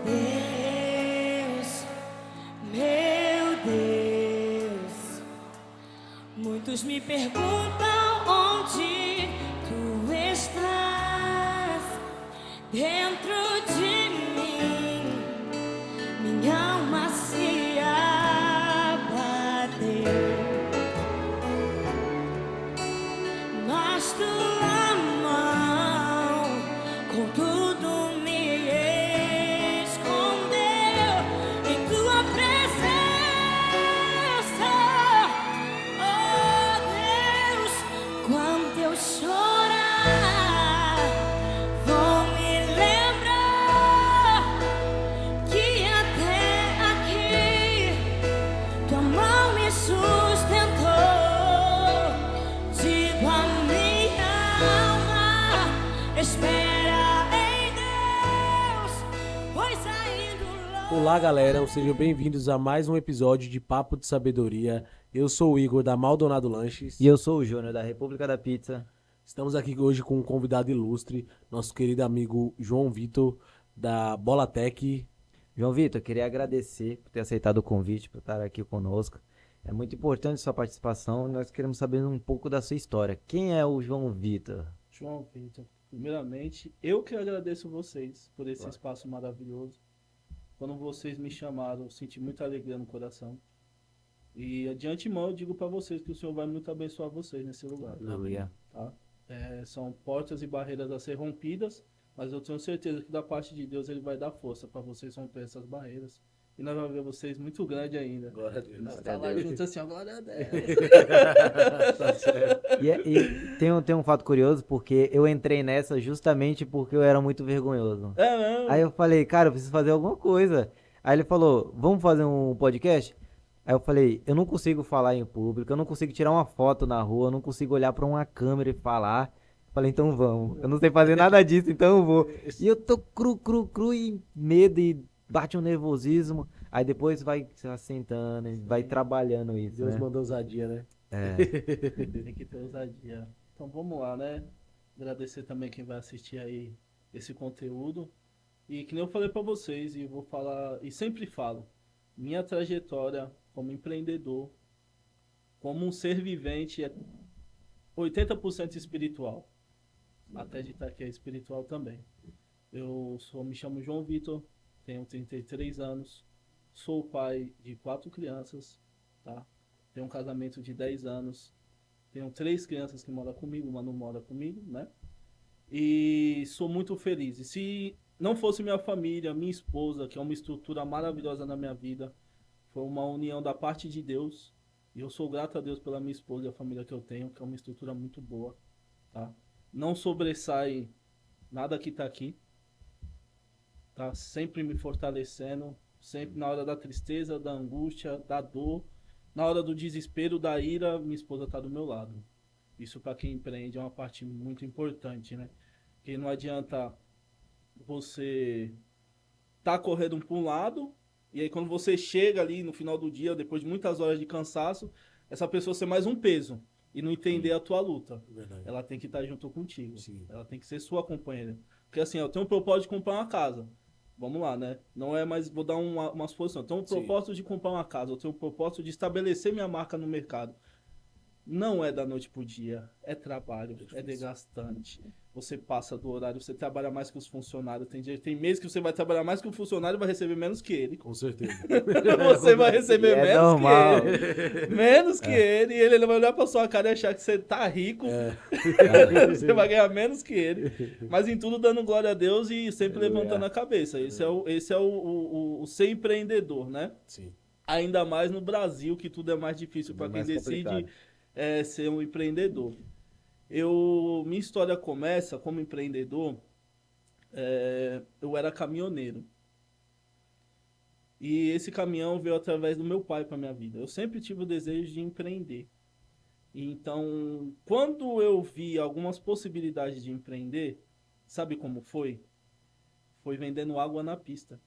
Deus, meu Deus, muitos me perguntam onde tu estás dentro de mim, minha alma se abateu, mas tua mão com tudo me escondeu em tua presença. Oh Deus, quando eu chorar, vou me lembrar que até aqui tua mão me sustentou. Digo a minha alma, espera em Deus, pois ainda Olá galera, sejam bem-vindos a mais um episódio de Papo de Sabedoria. Eu sou o Igor da Maldonado Lanches. E eu sou o Júnior, da República da Pizza. Estamos aqui hoje com um convidado ilustre, nosso querido amigo João Vitor, da Bolatec. João Vitor, queria agradecer por ter aceitado o convite, por estar aqui conosco. É muito importante sua participação e nós queremos saber um pouco da sua história. Quem é o João Vitor? João Vitor, primeiramente, eu que agradeço vocês por esse espaço maravilhoso. Quando vocês me chamaram, eu senti muita alegria no coração. E de antemão eu digo para vocês que o Senhor vai muito abençoar vocês nesse lugar. Aleluia. Tá? São portas e barreiras a ser rompidas, mas eu tenho certeza que da parte de Deus ele vai dar força para vocês romper essas barreiras. E nós vamos ver vocês muito grande ainda. Glória a Deus. Nós tá lá juntos assim, ó, glória a Deus. Tá certo. E tem um fato curioso, porque eu entrei nessa justamente porque eu era muito vergonhoso. É mesmo? Aí eu falei, cara, eu preciso fazer alguma coisa. Aí ele falou, vamos fazer um podcast? Aí eu falei, eu não consigo falar em público, eu não consigo tirar uma foto na rua, eu não consigo olhar pra uma câmera e falar. Falei, então vamos. Eu não sei fazer nada disso, então eu vou. E eu tô cru e medo e bate um nervosismo. Aí depois vai se assentando, e vai trabalhando isso, Deus né? mandou ousadia, né? É. Tem que ter ousadia. Então vamos lá, né? Agradecer também quem vai assistir aí esse conteúdo. E que nem eu falei pra vocês, e vou falar, e sempre falo, minha trajetória como empreendedor, como um ser vivente, é 80% espiritual. Até de estar aqui é espiritual também. Me chamo João Vitor, tenho 33 anos, sou pai de 4 crianças, tá? Tenho um casamento de 10 anos, tenho 3 crianças que moram comigo, uma não mora comigo, né? E sou muito feliz. E se não fosse minha família, minha esposa, que é uma estrutura maravilhosa na minha vida, foi uma união da parte de Deus. E eu sou grato a Deus pela minha esposa e a família que eu tenho, que é uma estrutura muito boa, tá? Não sobressai nada que tá aqui, tá? Sempre me fortalecendo, sempre na hora da tristeza, da angústia, da dor, na hora do desespero, da ira, minha esposa tá do meu lado. Isso para quem empreende é uma parte muito importante, né? Porque não adianta você tá correndo para um lado e aí quando você chega ali no final do dia, depois de muitas horas de cansaço, essa pessoa ser mais um peso e não entender a tua luta. Verdade. Ela tem que estar junto contigo. Sim. Ela tem que ser sua companheira. Porque assim, eu tenho um propósito de comprar uma casa. Vamos lá, né? Não é mais, vou dar uma suposição. Eu tenho um Sim. propósito de comprar uma casa. Eu tenho um propósito de estabelecer minha marca no mercado. Não é da noite pro dia. É trabalho, é desgastante. Você passa do horário, você trabalha mais que os funcionários. Tem meses que você vai trabalhar mais que o funcionário e vai receber menos que ele. Com certeza. Você vai receber É menos normal. que ele. Menos que ele. E ele vai olhar pra sua cara e achar que você tá rico. Você vai ganhar menos que ele. Mas em tudo dando glória a Deus e sempre levantando a cabeça. Esse é o ser empreendedor, né? Sim. Ainda mais no Brasil, que tudo é mais difícil para É quem mais decide complicado. ser um empreendedor. Minha história começa como empreendedor. Eu era caminhoneiro. E esse caminhão veio através do meu pai para minha vida. Eu sempre tive o desejo de empreender. Então, quando eu vi algumas possibilidades de empreender, sabe como foi? Foi vendendo água na pista.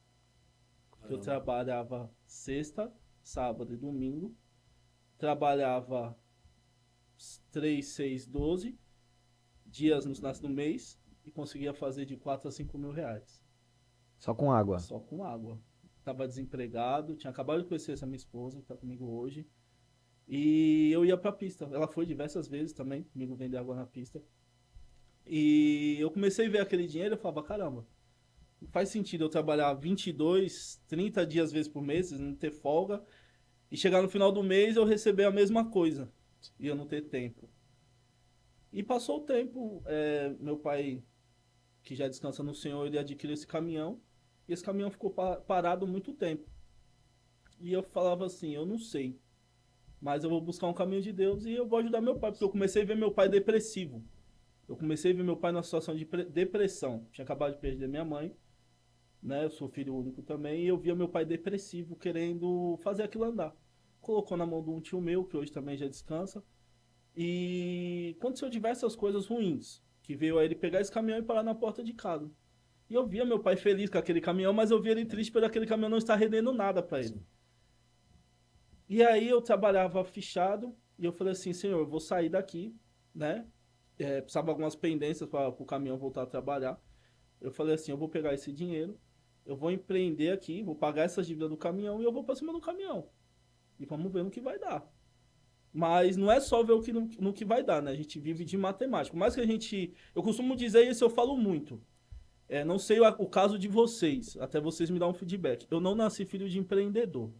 Eu trabalhava sexta, sábado e domingo. Trabalhava 3, 6, 12 dias no mês e conseguia fazer de 4 a 5 mil reais. Só com água. Só com água. Tava desempregado, tinha acabado de conhecer essa minha esposa, que tá comigo hoje. E eu ia pra pista. Ela foi diversas vezes também, comigo vender água na pista. E eu comecei a ver aquele dinheiro e eu falava, caramba, não faz sentido eu trabalhar 22, 30 dias vezes por mês, não ter folga, e chegar no final do mês eu receber a mesma coisa, e eu não ter tempo. E passou o tempo, meu pai, que já descansa no Senhor, ele adquiriu esse caminhão, e esse caminhão ficou parado muito tempo. E eu falava assim, eu não sei, mas eu vou buscar um caminho de Deus e eu vou ajudar meu pai, porque eu comecei a ver meu pai depressivo. Eu comecei a ver meu pai numa situação de depressão. Tinha acabado de perder minha mãe, né? Eu sou filho único também, e eu via meu pai depressivo, querendo fazer aquilo andar. Colocou na mão de um tio meu, que hoje também já descansa, e aconteceu diversas coisas ruins, que veio a ele pegar esse caminhão e parar na porta de casa. E eu via meu pai feliz com aquele caminhão, mas eu via ele triste por aquele caminhão não estar rendendo nada para ele. E aí eu trabalhava fichado, e eu falei assim, Senhor, eu vou sair daqui, né? Precisava algumas pendências para o caminhão voltar a trabalhar. Eu falei assim, eu vou pegar esse dinheiro, eu vou empreender aqui, vou pagar essas dívidas do caminhão e eu vou para cima do caminhão. E vamos ver no que vai dar. Mas não é só ver no que vai dar, né? A gente vive de matemática. Mas que a gente... Eu costumo dizer isso, eu falo muito. Não sei o caso de vocês, até vocês me dar um feedback. Eu não nasci filho de empreendedor.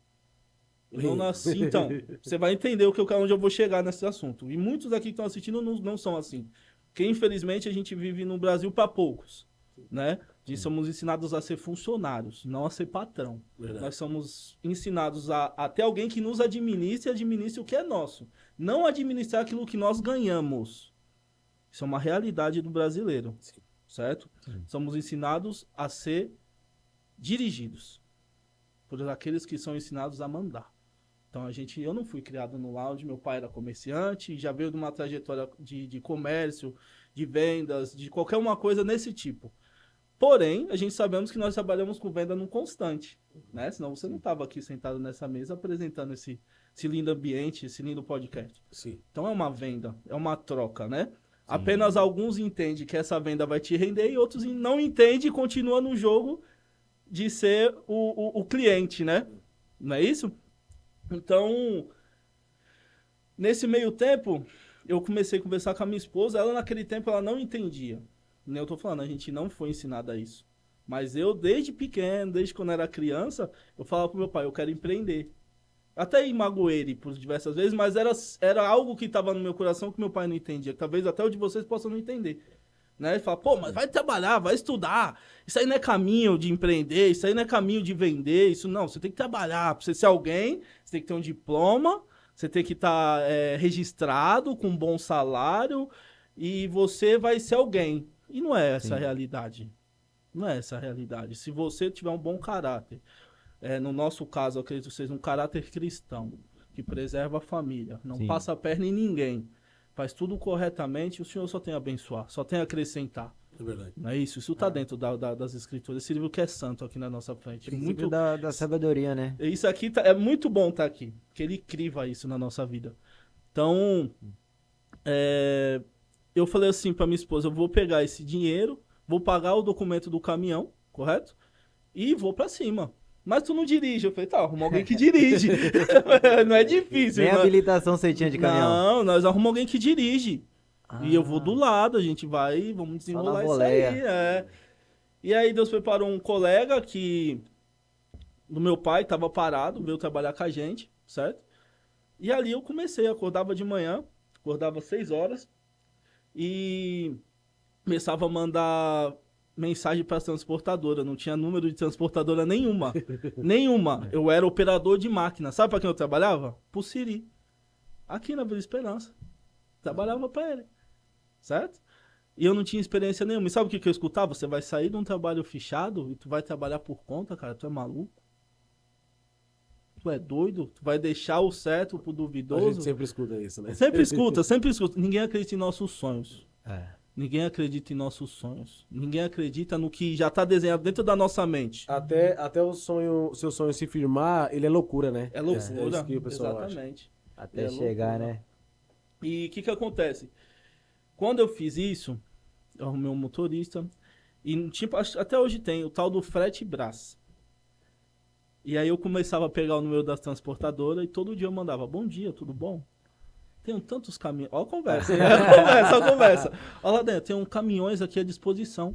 Eu não nasci, então, você vai entender onde eu vou chegar nesse assunto. E muitos aqui que estão assistindo não são assim. Porque, infelizmente, a gente vive no Brasil para poucos, né? Somos ensinados a ser funcionários, não a ser patrão. Verdade. Nós somos ensinados a ter alguém que nos administre e administre o que é nosso. Não administrar aquilo que nós ganhamos. Isso é uma realidade do brasileiro, Sim. certo? Somos ensinados a ser dirigidos por aqueles que são ensinados a mandar. Então, eu não fui criado no lounge, meu pai era comerciante, já veio de uma trajetória de comércio, de vendas, de qualquer uma coisa nesse tipo. Porém, a gente sabemos que nós trabalhamos com venda no constante, né? Senão você não estava aqui sentado nessa mesa apresentando esse lindo ambiente, esse lindo podcast. Sim. Então, é uma venda, é uma troca, né? Sim. Apenas alguns entendem que essa venda vai te render e outros não entendem e continuam no jogo de ser o cliente, né? Não é isso? Então, nesse meio tempo, eu comecei a conversar com a minha esposa. Ela, naquele tempo, ela não entendia. Nem eu tô falando, a gente não foi ensinado a isso. Mas eu, desde pequeno, desde quando era criança, eu falava pro meu pai, eu quero empreender. Até magoei ele por diversas vezes, mas era algo que estava no meu coração que meu pai não entendia. Talvez até o de vocês possam não entender. Né? Ele fala, pô, mas vai trabalhar, vai estudar. Isso aí não é caminho de empreender, isso aí não é caminho de vender, isso não. Você tem que trabalhar. Pra você ser alguém, você tem que ter um diploma, você tem que estar registrado com um bom salário e você vai ser alguém. E não é essa a realidade. Não é essa a realidade. Se você tiver um bom caráter, no nosso caso, eu acredito que seja um caráter cristão, que preserva a família, não passa a perna em ninguém, faz tudo corretamente, o Senhor só tem a abençoar, só tem a acrescentar. É verdade. Não é isso? Isso está dentro das escrituras. Esse livro que é santo aqui na nossa frente. Muito da sabedoria, né? Isso aqui é muito bom estar aqui, que ele criva isso na nossa vida. Então, eu falei assim para minha esposa, eu vou pegar esse dinheiro, vou pagar o documento do caminhão, correto? E vou para cima. Mas tu não dirige. Eu falei, tá, arruma alguém que dirige. Não é difícil. Nem habilitação você tinha de caminhão. Não, nós arrumamos alguém que dirige. E eu vou do lado, a gente vai, vamos desenrolar isso aí. E aí Deus preparou um colega do meu pai, tava parado, veio trabalhar com a gente, certo? E ali eu comecei, acordava de manhã, acordava 6 horas e começava a mandar mensagem para as transportadoras. Não tinha número de transportadora nenhuma. Nenhuma. Eu era operador de máquina. Sabe para quem eu trabalhava? Pro Siri. Aqui na Vila Esperança. Trabalhava para ele. Certo? E eu não tinha experiência nenhuma. E sabe o que eu escutava? Você vai sair de um trabalho fichado e tu vai trabalhar por conta, cara. Tu é maluco? Tu é doido? Tu vai deixar o certo pro duvidoso? A gente sempre escuta isso, né? Sempre escuta, sempre escuta. Ninguém acredita em nossos sonhos. Ninguém acredita em nossos sonhos. Ninguém acredita no que já está desenhado dentro da nossa mente. Até o seu sonho se firmar, ele é loucura, né? É loucura, É isso que o pessoal exatamente. acha. Até chegar, loucura, né? E o que acontece? Quando eu fiz isso, eu arrumei um motorista E tipo, até hoje tem o tal do frete Brás. E aí eu começava a pegar o número das transportadoras e todo dia eu mandava, bom dia, tudo bom? Tenho tantos caminhões. Ó a conversa, hein? Ó a conversa. Olha lá dentro, tem caminhões aqui à disposição.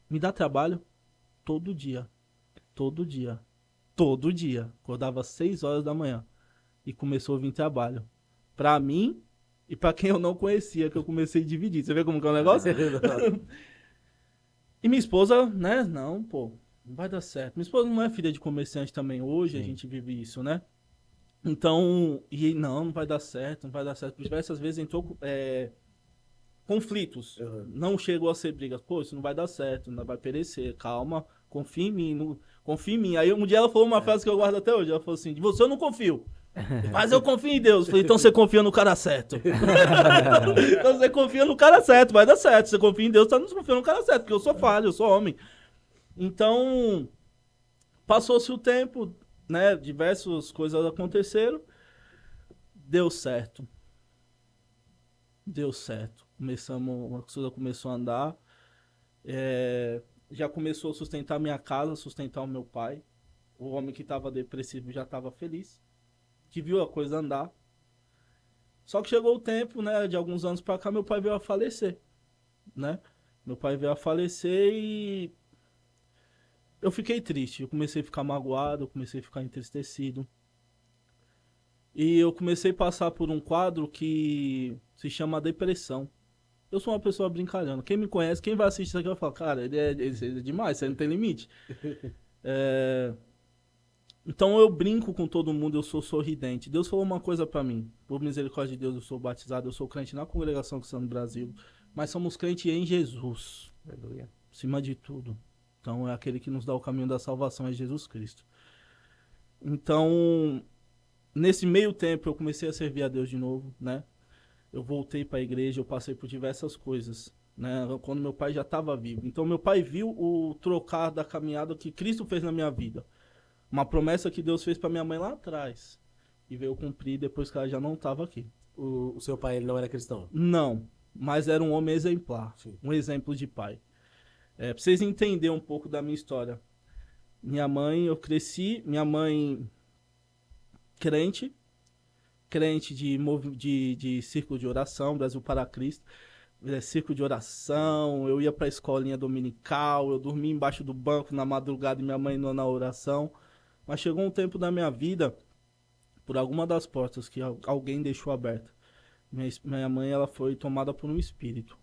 Me dá trabalho todo dia. Todo dia. Todo dia. Acordava às 6 horas da manhã. E começou a vir trabalho. Pra mim e pra quem eu não conhecia, que eu comecei a dividir. Você vê como que é o negócio? E minha esposa, né? Não, pô, não vai dar certo. Minha esposa não é filha de comerciante também. Hoje a gente vive isso, né? Então, e não vai dar certo, não vai dar certo. Por diversas vezes entrou conflitos. Não chegou a ser brigas. Pô, isso não vai dar certo, não vai perecer. Calma, confia em mim. Confia em mim. Aí um dia ela falou uma frase que eu guardo até hoje. Ela falou assim, de você eu não confio. Mas eu confio em Deus. Eu falei, então você confia no cara certo. Então você confia no cara certo, vai dar certo. Você confia em Deus, tá confiando no cara certo, porque eu sou falho, eu sou homem. Então, passou-se o tempo, né? Diversas coisas aconteceram. Deu certo. Deu certo. A coisa começou a andar. Já começou a sustentar minha casa, sustentar o meu pai. O homem que estava depressivo já estava feliz. Que viu a coisa andar. Só que chegou o tempo, né, de alguns anos pra cá, meu pai veio a falecer, né? Meu pai veio a falecer e eu fiquei triste, eu comecei a ficar magoado, eu comecei a ficar entristecido. E eu comecei a passar por um quadro que se chama depressão. Eu sou uma pessoa brincalhona. Quem me conhece, quem vai assistir isso aqui vai falar, cara, ele é demais, você não tem limite. Então eu brinco com todo mundo, eu sou sorridente. Deus falou uma coisa pra mim. Por misericórdia de Deus, eu sou batizado, eu sou crente na Congregação Cristã do Brasil. Mas somos crentes em Jesus. Aleluia. Acima de tudo. Então é aquele que nos dá o caminho da salvação, é Jesus Cristo. Então, nesse meio tempo eu comecei a servir a Deus de novo, né? Eu voltei pra igreja, eu passei por diversas coisas, né? Quando meu pai já estava vivo. Então meu pai viu o trocar da caminhada que Cristo fez na minha vida. Uma promessa que Deus fez pra minha mãe lá atrás. E veio cumprir depois que ela já não estava aqui. O seu pai, ele não era cristão? Não, mas era um homem exemplar. Sim. Um exemplo de pai. Pra vocês entenderem um pouco da minha história. Minha mãe, eu cresci, minha mãe crente de círculo de oração, Brasil para Cristo. Círculo de oração, eu ia pra escolinha dominical, eu dormia embaixo do banco na madrugada e minha mãe indo na oração. Mas chegou um tempo da minha vida, por alguma das portas que alguém deixou aberta, minha mãe ela foi tomada por um espírito.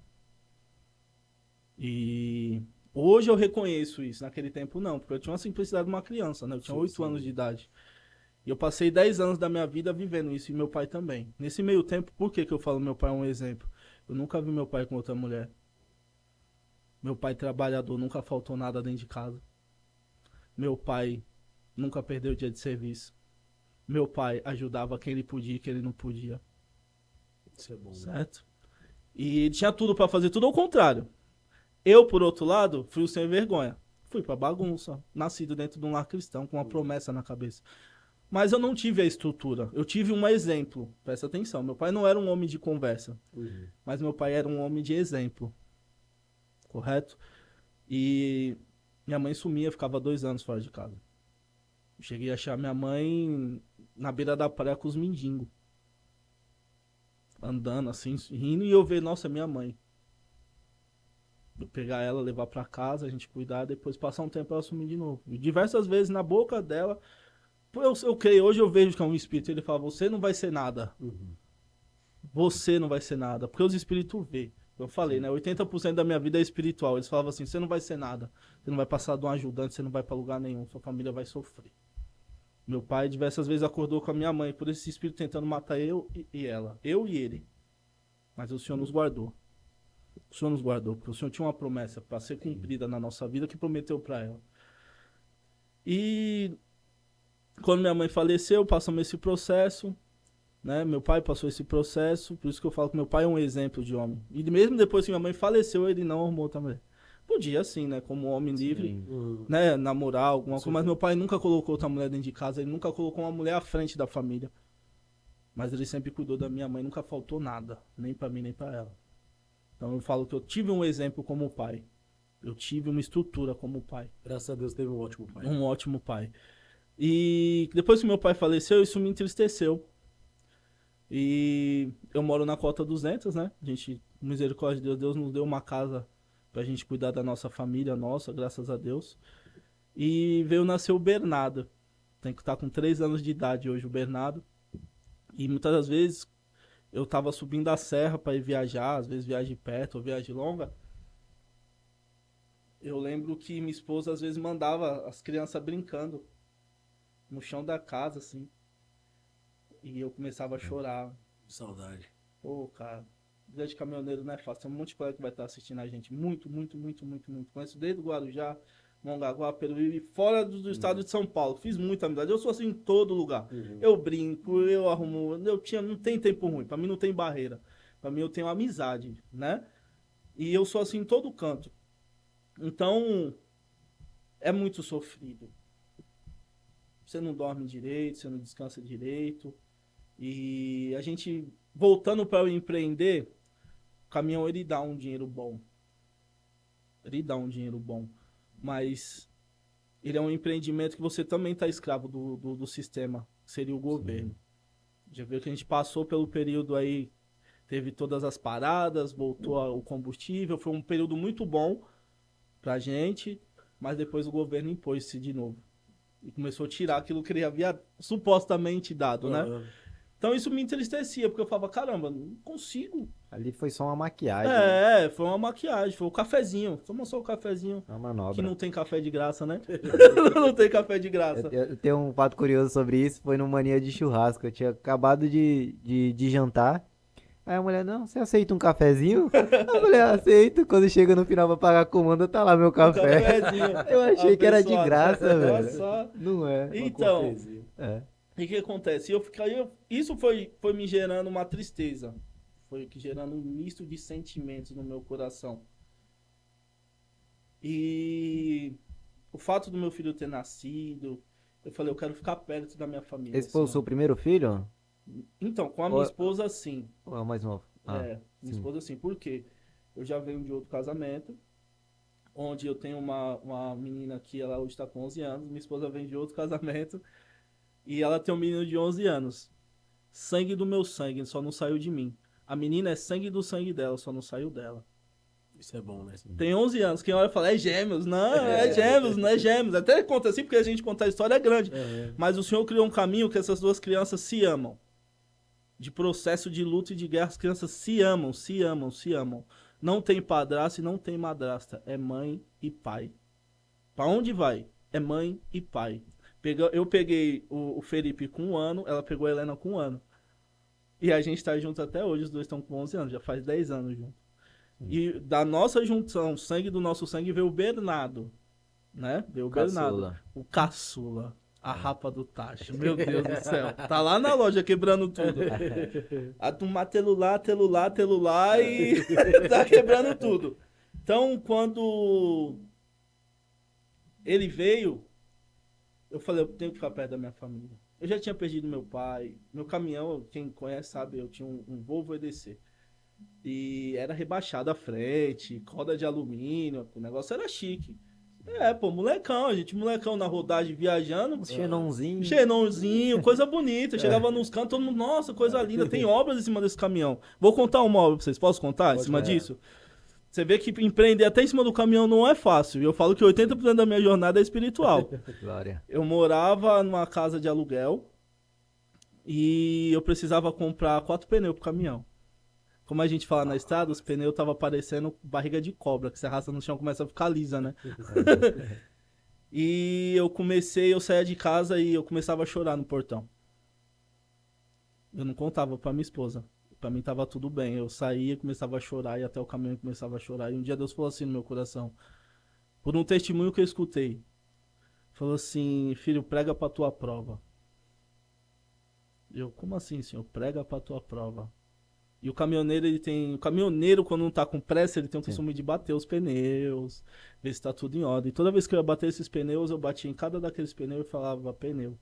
E hoje eu reconheço isso, naquele tempo não, porque eu tinha uma simplicidade de uma criança, né? Eu tinha 8 anos de idade. E eu passei 10 anos da minha vida vivendo isso, e meu pai também. Nesse meio tempo, por que eu falo meu pai é um exemplo? Eu nunca vi meu pai com outra mulher. Meu pai trabalhador, nunca faltou nada dentro de casa. Meu pai nunca perdeu dia de serviço. Meu pai ajudava quem ele podia e quem ele não podia. Isso é bom. Certo? E ele tinha tudo pra fazer tudo ao contrário. Eu, por outro lado, fui o sem vergonha. Fui pra bagunça. Nascido dentro de um lar cristão, com uma promessa na cabeça. Mas eu não tive a estrutura. Eu tive um exemplo. Presta atenção. Meu pai não era um homem de conversa. Mas meu pai era um homem de exemplo. Correto? E minha mãe sumia, ficava 2 anos fora de casa. Cheguei a achar minha mãe na beira da praia com os mendigos. Andando assim, rindo, e eu ver, nossa, minha mãe. Eu pegar ela, levar pra casa, a gente cuidar, depois passar um tempo ela sumir de novo. E diversas vezes na boca dela, eu creio, hoje eu vejo que é um espírito, ele fala, você não vai ser nada. Você não vai ser nada, porque os espíritos vê. Eu falei, né? 80% da minha vida é espiritual. Eles falavam assim, você não vai ser nada. Você não vai passar de um ajudante, você não vai pra lugar nenhum. Sua família vai sofrer. Meu pai diversas vezes acordou com a minha mãe por esse espírito tentando matar eu e ela. Eu e ele. Mas o Senhor nos guardou. O Senhor nos guardou, porque o Senhor tinha uma promessa para ser cumprida na nossa vida que prometeu para ela. E quando minha mãe faleceu, passamos esse processo, né? Meu pai passou esse processo, por isso que eu falo que meu pai é um exemplo de homem. E mesmo depois que minha mãe faleceu, ele não arrumou outra mulher. Podia sim, né? Como homem livre, né? Namorar alguma coisa, mas meu pai nunca colocou outra mulher dentro de casa, ele nunca colocou uma mulher à frente da família. Mas ele sempre cuidou da minha mãe, nunca faltou nada, nem para mim, nem para ela. Então eu falo que eu tive um exemplo como pai. Eu tive uma estrutura como pai. Graças a Deus teve um ótimo pai. Um ótimo pai. E depois que meu pai faleceu, isso me entristeceu. E eu moro na Cota 200, né? A gente, misericórdia de Deus, Deus nos deu uma casa pra gente cuidar da nossa família, nossa, graças a Deus. E veio nascer o Bernardo. Tem que estar com 3 anos de idade hoje, o Bernardo. E muitas das vezes eu tava subindo a serra pra ir viajar, às vezes viagem perto ou viagem longa. Eu lembro que minha esposa às vezes mandava as crianças brincando no chão da casa, assim. E eu começava a chorar. Saudade. Pô, cara, vida de caminhoneiro não é fácil. Tem um monte de colega que vai estar assistindo a gente. Muito, muito, muito, muito, muito. Conheço desde o Guarujá, Mongaguá, Peruíbe, fora do estado de São Paulo. Fiz muita amizade. Eu sou assim em todo lugar. Eu brinco, eu arrumo. Não tem tempo ruim. Pra mim não tem barreira. Pra mim eu tenho amizade, né? E eu sou assim em todo canto. Então, é muito sofrido. Você não dorme direito, você não descansa direito. E a gente, voltando para o empreender, o caminhão ele dá um dinheiro bom. Ele dá um dinheiro bom. Mas ele é um empreendimento que você também está escravo do sistema, que seria o governo. Já viu que a gente passou pelo período aí, teve todas as paradas, voltou o combustível, foi um período muito bom pra gente, mas depois o governo impôs-se de novo. E começou a tirar aquilo que ele havia supostamente dado, né? Então isso me entristecia, porque eu falava, caramba, não consigo. Ali foi só uma maquiagem, né? Foi uma maquiagem, foi o cafezinho. Toma só o cafezinho. Uma manobra. Que não tem café de graça, né? Não tem café de graça. Eu tenho um fato curioso sobre isso, foi no Mania de Churrasco. Eu tinha acabado de jantar. Aí a mulher, não, você aceita um cafezinho? Eu falei, aceito. Quando chega no final pra pagar a comanda, tá lá meu café. Cafezinho. Eu achei que era de Abençoado. graça, Olha velho. só. Não é. Então, Cortesia. É. e o que acontece? Isso foi me gerando uma tristeza. Foi gerando um misto de sentimentos no meu coração. E o fato do meu filho ter nascido, eu falei, eu quero ficar perto da minha família. Esse foi o assim, seu primeiro filho? Então, com a minha esposa, sim. Ou é o mais novo? Minha sim. esposa, sim. Por quê? Eu já venho de outro casamento, onde eu tenho uma menina que ela hoje está com 11 anos. Minha esposa vem de outro casamento e ela tem um menino de 11 anos. Sangue do meu sangue, só não saiu de mim. A menina é sangue do sangue dela, só não saiu dela. Isso é bom, né? Tem 11 anos, quem olha fala, é gêmeos. Não, é gêmeos, não é gêmeos. Até conta assim, porque a gente conta a história é grande. Mas o Senhor criou um caminho que essas duas crianças se amam. De processo de luta e de guerra, as crianças se amam, se amam, se amam. Não tem padrasto e não tem madrasta. É mãe e pai. Pra onde vai? É mãe e pai. Eu peguei o Felipe com 1 ano, ela pegou a Helena com 1 ano. E a gente tá junto até hoje, os dois estão com 11 anos, já faz 10 anos junto. E da nossa junção, sangue do nosso sangue, veio o Bernardo, né? Veio o Bernardo, Caçula. o caçula, a rapa do tacho, meu Deus do céu. Tá lá na loja quebrando tudo. A turma telular e tá quebrando tudo. Então, quando ele veio, eu falei, eu tenho que ficar perto da minha família. Eu já tinha perdido meu pai. Meu caminhão, quem conhece sabe, eu tinha um Volvo EDC. E era rebaixado à frente, roda de alumínio, o negócio era chique. Molecão, molecão na rodagem viajando. Xenonzinho. Xenonzinho, coisa bonita. Eu chegava nos cantos, todo mundo, nossa, coisa linda. Tem obras em cima desse caminhão. Vou contar uma obra pra vocês, posso contar em cima disso? Você vê que empreender até em cima do caminhão não é fácil. E eu falo que 80% da minha jornada é espiritual. Glória. Eu morava numa casa de aluguel e eu precisava comprar 4 pneus pro caminhão. Como a gente fala na estrada, os pneus estavam parecendo barriga de cobra, que você arrasta no chão começa a ficar lisa, né? E eu saía de casa e eu começava a chorar no portão. Eu não contava pra minha esposa. Pra mim tava tudo bem. Eu saía, começava a chorar e até o caminhão começava a chorar. E um dia Deus falou assim no meu coração, por um testemunho que eu escutei. Falou assim, filho, prega pra tua prova. Eu, como assim, senhor? Prega pra tua prova. E o caminhoneiro, quando não tá com pressa, ele tem o costume de bater os pneus, ver se tá tudo em ordem. E toda vez que eu ia bater esses pneus, eu batia em cada daqueles pneus e falava, pneu.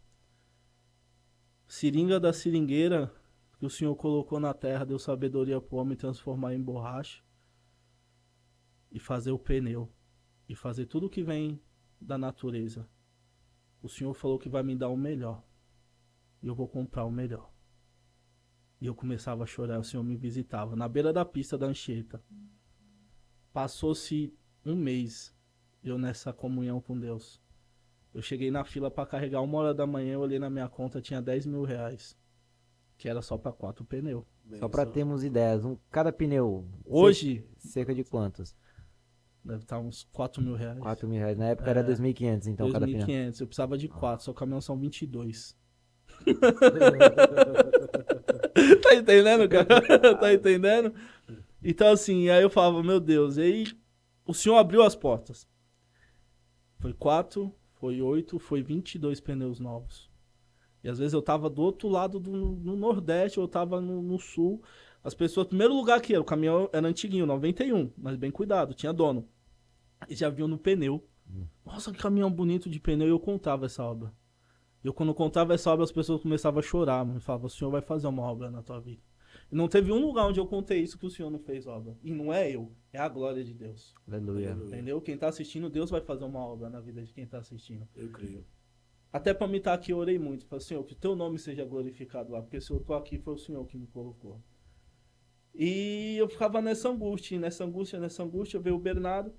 Seringa da seringueira que o Senhor colocou na terra, deu sabedoria pro homem transformar em borracha e fazer o pneu. e fazer tudo que vem da natureza, o Senhor falou que vai me dar o melhor. E eu vou comprar o melhor. E eu começava a chorar, o Senhor me visitava na beira da pista da Anchieta. Passou-se um mês eu nessa comunhão com Deus. Eu cheguei na fila para carregar 1h da manhã, eu olhei na minha conta, tinha R$ 10.000, que era só para 4 pneus. Só pra termos ideias, cada pneu, Hoje cerca de quantos? deve estar uns R$ 4.000. 4 mil reais. Na época era 2.500, então, cada pneu. 2.500, eu precisava de 4, só caminhão são 22. Tá entendendo, cara? Tá entendendo? Então, assim, aí eu falava, meu Deus, e aí o Senhor abriu as portas. Foi 4, foi 8, foi 22 pneus novos. E às vezes eu tava do outro lado no Nordeste, eu tava no Sul. As pessoas, primeiro lugar que era, o caminhão era antiguinho, 91, mas bem cuidado, tinha dono. E já viam no pneu. Nossa, que caminhão bonito de pneu, e eu contava essa obra. E eu, quando contava essa obra, as pessoas começavam a chorar, mano. Falavam, o Senhor vai fazer uma obra na tua vida. E não teve um lugar onde eu contei isso que o Senhor não fez obra. E não é eu, é a glória de Deus. Aleluia. Entendeu? Quem tá assistindo, Deus vai fazer uma obra na vida de quem tá assistindo. Eu creio. Até pra mim estar aqui, eu orei muito. Falei, Senhor, que o teu nome seja glorificado lá. Porque se eu tô aqui, foi o Senhor que me colocou. E eu ficava nessa angústia, veio o Bernardo.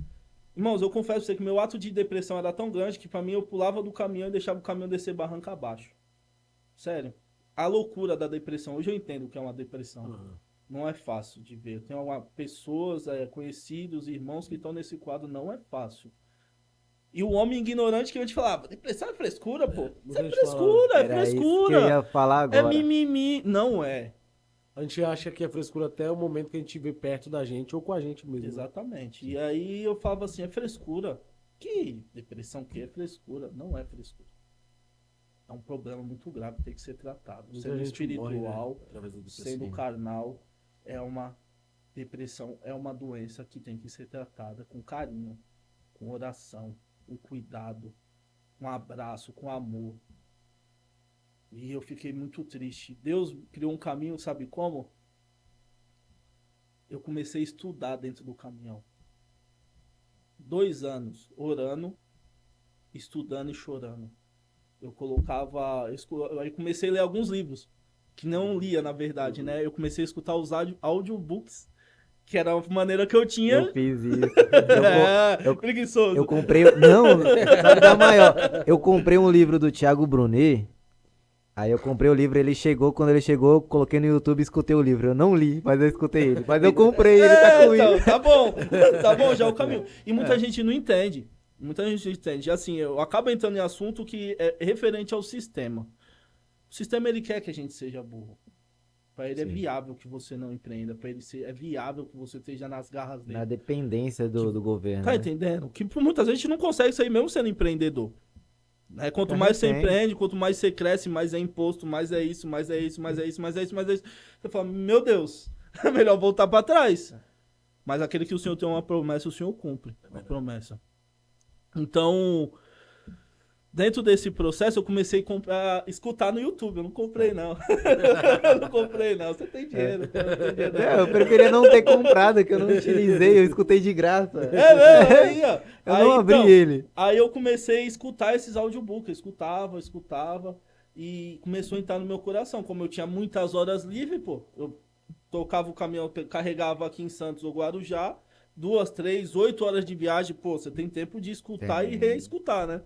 Irmãos, eu confesso pra você que meu ato de depressão era tão grande que pra mim eu pulava do caminhão e deixava o caminhão descer barranca abaixo. Sério. A loucura da depressão. Hoje eu entendo o que é uma depressão. Uhum. Não é fácil de ver. Eu tenho pessoas, conhecidos, irmãos que estão nesse quadro. Não é fácil. E o homem ignorante que eu te falava, depressão é frescura, pô. Isso é muita gente frescura, é Era isso que eu frescura. ia falar É agora. mimimi. Não é. A gente acha que é frescura até o momento que a gente vê perto da gente ou com a gente mesmo. Exatamente. E aí eu falava assim, é frescura. Que depressão que é frescura? Não é frescura. É um problema muito grave, tem que ser tratado. Muita Sendo gente espiritual, morre, né, através da depressão. sendo carnal, é uma depressão, é uma doença que tem que ser tratada com carinho, com oração, com cuidado, com abraço, com amor. E eu fiquei muito triste. Deus criou um caminho, sabe como? Eu comecei a estudar dentro do caminhão. 2 anos orando, estudando e chorando. Eu colocava. Aí comecei a ler alguns livros, que não lia, na verdade, né? Eu comecei a escutar os audiobooks, que era a maneira que eu tinha. Eu fiz isso. Preguiçoso. Eu comprei. Não, sabe da maior. Eu comprei um livro do Thiago Brunet. Aí eu comprei o livro, quando ele chegou, eu coloquei no YouTube e escutei o livro. Eu não li, mas eu escutei ele. Mas eu comprei, ele tá comigo. Então, tá bom, já é o caminho. E muita gente não entende. Muita gente não entende. Assim, eu acabo entrando em assunto que é referente ao sistema. O sistema, ele quer que a gente seja burro. Pra ele é Sim. viável que você não empreenda. Pra ele é viável que você esteja nas garras dele. Na dependência do governo. Tá né? entendendo? Que por muitas vezes a gente não consegue sair mesmo sendo empreendedor. Né? Quanto É mais você recente. empreende, quanto mais você cresce, mais é imposto, mais é isso, mais é isso, mais é isso, mais é isso, mais é isso. Você fala, meu Deus, é melhor voltar pra trás. Mas aquele que o Senhor tem uma promessa, o Senhor cumpre a promessa. Então, dentro desse processo, eu comecei a escutar no YouTube. Eu não comprei, não. Eu não comprei, não. Você tem dinheiro. Eu não tenho dinheiro, não. Não, eu preferia não ter comprado, que eu não utilizei, eu escutei de graça. É mesmo, aí, ó. Eu Aí, não abri então, ele. Aí eu comecei a escutar esses audiobooks. Eu escutava. E começou a entrar no meu coração. Como eu tinha muitas horas livres, pô. Eu tocava o caminhão, carregava aqui em Santos ou Guarujá. 2, 3, 8 horas de viagem. Pô, você tem tempo de escutar e reescutar, né?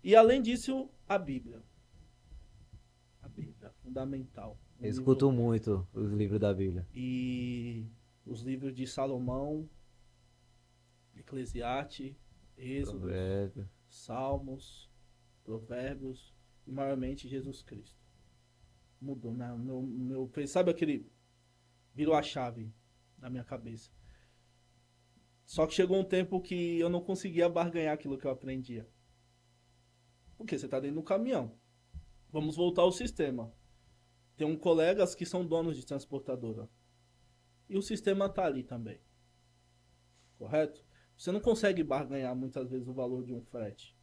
E além disso, a Bíblia. A Bíblia, fundamental. Eu escuto muito os livros da Bíblia. E os livros de Salomão, Eclesiastes, Êxodo, Provérbio. Salmos, Provérbios e maiormente Jesus Cristo. Mudou, né? Sabe aquele... Virou a chave na minha cabeça. Só que chegou um tempo que eu não conseguia barganhar aquilo que eu aprendia. Porque você está dentro do caminhão. Vamos voltar ao sistema. Tem colegas que são donos de transportadora. E o sistema está ali também. Correto? Você não consegue barganhar muitas vezes o valor de um frete.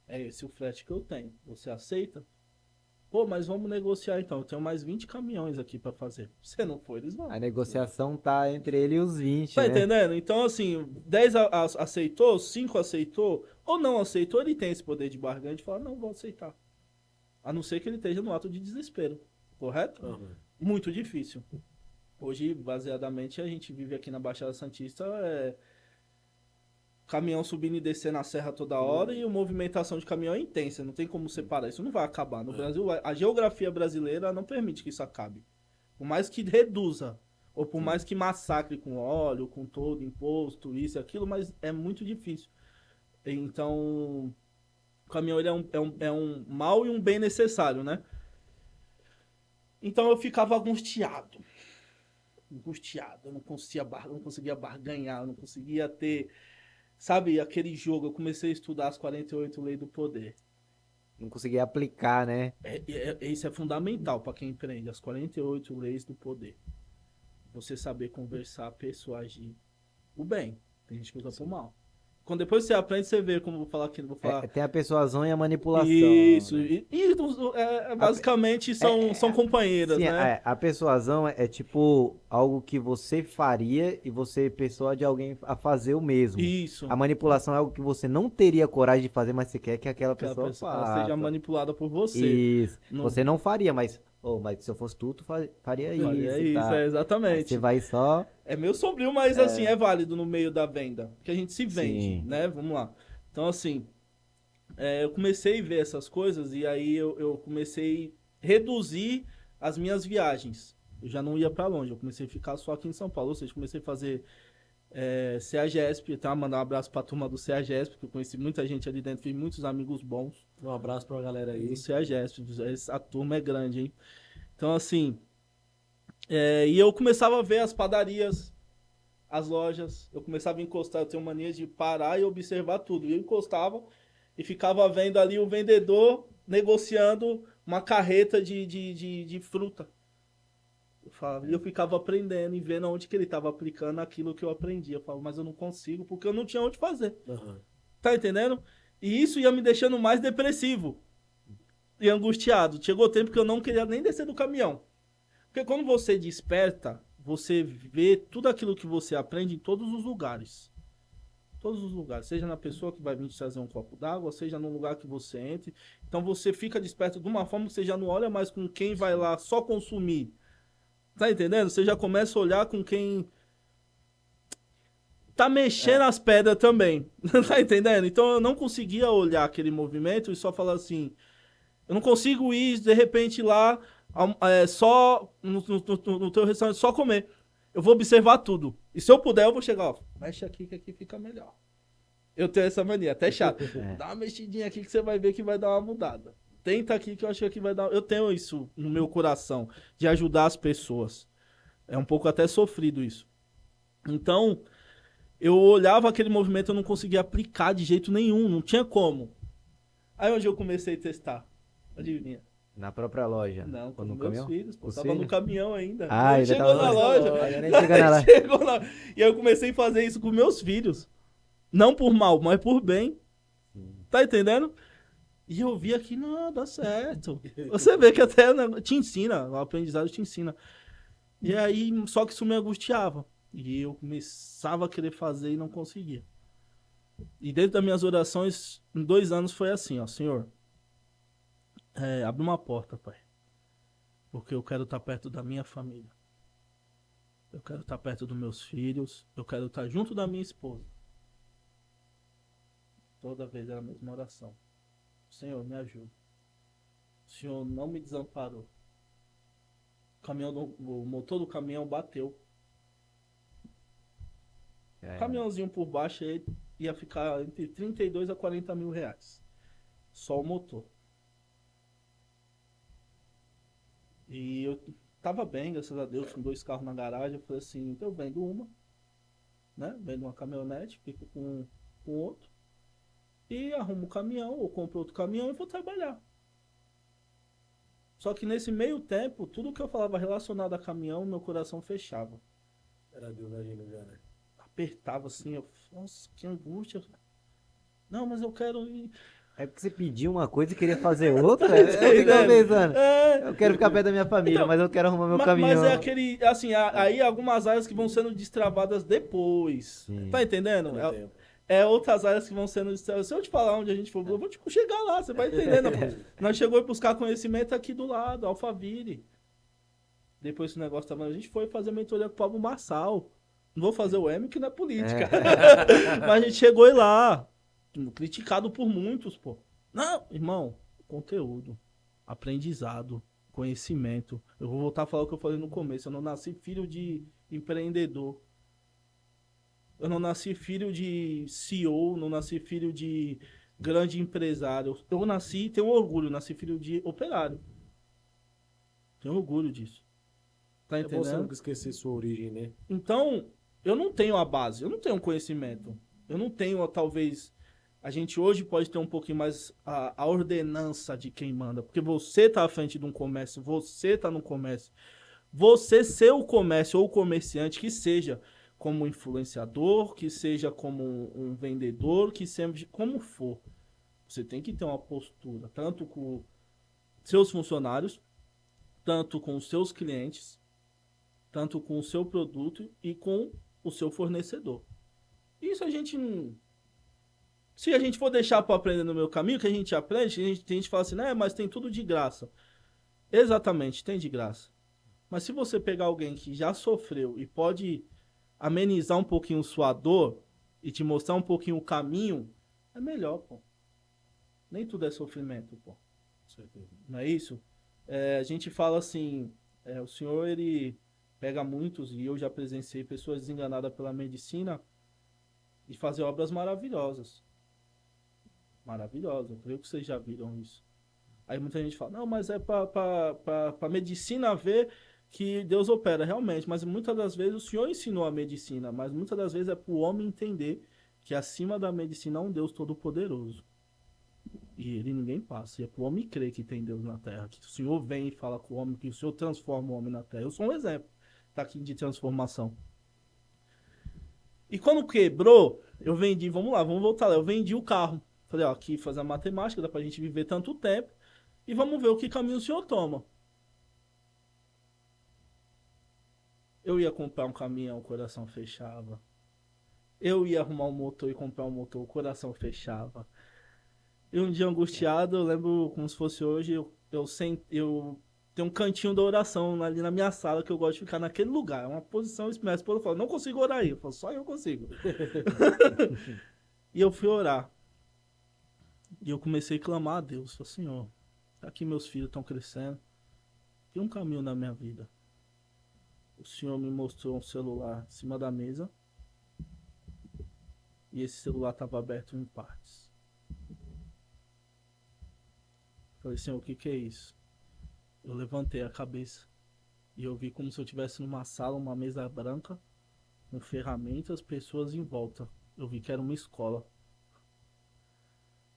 É esse o frete que eu tenho. Você aceita? Pô, mas vamos negociar então. Eu tenho mais 20 caminhões aqui pra fazer. Você não for, eles vão. A negociação tá entre ele e os 20, Tá né? entendendo? Então, assim, 10 aceitou, 5 aceitou, ou não aceitou, ele tem esse poder de barganha de falar, não, vou aceitar. A não ser que ele esteja no ato de desespero. Correto? Aham. Muito difícil. Hoje, baseadamente, a gente vive aqui na Baixada Santista, caminhão subindo e descendo a serra toda hora e a movimentação de caminhão é intensa, não tem como separar, isso não vai acabar. No Brasil, a geografia brasileira não permite que isso acabe. Por mais que reduza, ou por mais que massacre com óleo, com todo imposto, isso e aquilo, mas é muito difícil. Então, o caminhão ele é um mal e um bem necessário, né? Então eu ficava angustiado. Eu não conseguia barganhar, eu não conseguia ter. Sabe, aquele jogo, eu comecei a estudar as 48 leis do poder. Não conseguia aplicar, né? Isso é fundamental para quem empreende, as 48 leis do poder. Você saber conversar, persuadir o bem. Tem gente que usa por mal. Quando depois você aprende, você vê como eu vou falar aqui, vou falar. Tem a persuasão e a manipulação. Isso, né? basicamente são companheiras, Sim, né? a persuasão é tipo algo que você faria e você persuade alguém a fazer o mesmo. Isso. A manipulação é algo que você não teria coragem de fazer, mas você quer que aquela Aquela pessoa pessoa, ela faça. seja manipulada por você. Isso. Não- Você não faria, mas se eu fosse tu faria isso. É e isso, tal. Aí exatamente. você vai só. É meio sombrio, mas assim, é válido no meio da venda. Porque a gente se vende, Sim. né? Vamos lá. Então, assim, eu comecei a ver essas coisas e aí eu comecei a reduzir as minhas viagens. Eu já não ia pra longe, eu comecei a ficar só aqui em São Paulo. Ou seja, comecei a fazer CEAGESP, tá? Mandar um abraço pra turma do CEAGESP, porque eu conheci muita gente ali dentro, fiz muitos amigos bons. Um abraço pra galera aí. Do CEAGESP, a turma é grande, hein? Então, assim, e eu começava a ver as padarias, as lojas, eu começava a encostar, eu tenho mania de parar e observar tudo. E eu encostava e ficava vendo ali o vendedor negociando uma carreta de fruta. E eu ficava aprendendo e vendo onde que ele estava aplicando aquilo que eu aprendi. Eu falava, mas eu não consigo porque eu não tinha onde fazer. Aham. Tá entendendo? E isso ia me deixando mais depressivo e angustiado. Chegou o tempo que eu não queria nem descer do caminhão. Porque quando você desperta, você vê tudo aquilo que você aprende em todos os lugares. Todos os lugares. Seja na pessoa que vai vir te trazer um copo d'água, seja no lugar que você entre. Então você fica desperto de uma forma que você já não olha mais com quem vai lá só consumir. Tá entendendo? Você já começa a olhar com quem tá mexendo as pedras também. Tá entendendo? Então eu não conseguia olhar aquele movimento e só falar assim... Eu não consigo ir, de repente, lá só no teu restaurante, só comer. Eu vou observar tudo. E se eu puder, eu vou chegar, ó, mexe aqui que aqui fica melhor. Eu tenho essa mania, até chato. Dá uma mexidinha aqui que você vai ver que vai dar uma mudada. Tenta aqui que eu acho que aqui vai dar... Eu tenho isso no meu coração, de ajudar as pessoas. É um pouco até sofrido isso. Então, eu olhava aquele movimento, eu não conseguia aplicar de jeito nenhum, não tinha como. Aí onde eu comecei a testar? Adivinha? Na própria loja. Não, com Ou no meus caminhão? filhos, pô. Os Tava no filhos? caminhão ainda. Ah, Nem ainda chegou tava na na loja. loja, nem chegou na loja. Chegou lá. E aí eu comecei a fazer isso com meus filhos. Não por mal, mas por bem. Tá entendendo? E eu vi aqui, não, dá certo. Você vê que até te ensina, o aprendizado te ensina. E aí, só que isso me angustiava. E eu começava a querer fazer e não conseguia. E dentro das minhas orações, em 2 anos foi assim, ó, Senhor, abre uma porta, Pai. Porque eu quero estar perto da minha família. Eu quero estar perto dos meus filhos. Eu quero estar junto da minha esposa. Toda vez era a mesma oração. Senhor, me ajuda. O Senhor não me desamparou. O motor do caminhão bateu. O caminhãozinho por baixo aí ia ficar entre 32 a 40 mil reais. Só o motor. E eu tava bem, graças a Deus, com 2 carros na garagem. Eu falei assim, então eu vendo uma, né? Vendo uma caminhonete, fico com outro. E arrumo o caminhão, ou compro outro caminhão e vou trabalhar. Só que nesse meio tempo, tudo que eu falava relacionado a caminhão, meu coração fechava. Era Deus agindo já, né? Apertava assim, nossa, que angústia. Não, mas eu quero ir. É porque você pediu uma coisa e queria fazer outra? É o que eu tô pensando. Eu quero ficar perto da minha família, Então, mas eu quero arrumar meu Mas caminhão. é aquele, assim, aí algumas áreas que vão sendo destravadas depois. Sim. Tá entendendo? No tempo. É outras áreas que vão sendo destravadas. Se eu te falar onde a gente for, eu vou tipo, chegar lá, você vai entendendo. Nós chegou a buscar conhecimento aqui do lado, Alphaville. Depois que o negócio tava, a gente foi fazer mentoria com o Pablo Marçal. Não vou fazer o M que não é política. Mas a gente chegou aí lá, criticado por muitos, pô. Não, irmão, conteúdo, aprendizado, conhecimento. Eu vou voltar a falar o que eu falei no começo. Eu não nasci filho de empreendedor. Eu não nasci filho de CEO, não nasci filho de grande empresário. Eu nasci, tenho orgulho, nasci filho de operário. Tenho orgulho disso. Tá É bom você entendendo? nunca esquecer sua origem, né? Então, eu não tenho a base, eu não tenho conhecimento. Eu não tenho, talvez. A gente hoje pode ter um pouquinho mais a ordenança de quem manda. Porque você tá à frente de um comércio, você tá no comércio. Você ser o comércio ou o comerciante, que seja como influenciador, que seja como um vendedor, que seja como for. Você tem que ter uma postura, tanto com seus funcionários, tanto com os seus clientes, tanto com o seu produto e com o seu fornecedor. Isso a gente não. Se a gente for deixar para aprender no meu caminho, que a gente aprende, a gente fala assim, né, mas tem tudo de graça. Exatamente, tem de graça. Mas se você pegar alguém que já sofreu e pode amenizar um pouquinho sua dor e te mostrar um pouquinho o caminho, é melhor, pô. Nem tudo é sofrimento, pô. Não é isso? A gente fala assim, o senhor, ele pega muitos, e eu já presenciei pessoas desenganadas pela medicina e fazer obras maravilhosas. Maravilhosas, eu creio que vocês já viram isso. Aí muita gente fala, não, mas é para medicina ver que Deus opera, realmente. Mas muitas das vezes o Senhor ensinou a medicina, mas muitas das vezes é para o homem entender que acima da medicina há um Deus todo-poderoso. E ele ninguém passa. E é para o homem crer que tem Deus na terra. Que o Senhor vem e fala com o homem, que o Senhor transforma o homem na terra. Eu sou um exemplo, tá aqui, de transformação. E quando quebrou, eu vendi, vamos lá, vamos voltar lá. Eu vendi o carro. Falei, ó, aqui fazer a matemática, dá pra gente viver tanto tempo. E vamos ver o que caminho o senhor toma. Eu ia comprar um caminhão, o coração fechava. Eu ia arrumar um motor e comprar um motor, o coração fechava. E um dia angustiado, eu lembro como se fosse hoje, eu tenho um cantinho da oração ali na minha sala, que eu gosto de ficar naquele lugar. É uma posição, minha esposa falou, não consigo orar aí. Eu falo, só eu consigo. E eu fui orar. E eu comecei a clamar a Deus. Falei, Senhor, aqui meus filhos estão crescendo. Tem um caminho na minha vida. O Senhor me mostrou um celular em cima da mesa. E esse celular estava aberto em partes. Falei, Senhor, o que é isso? Eu levantei a cabeça. E eu vi como se eu estivesse numa sala, uma mesa branca, com ferramentas, pessoas em volta. Eu vi que era uma escola.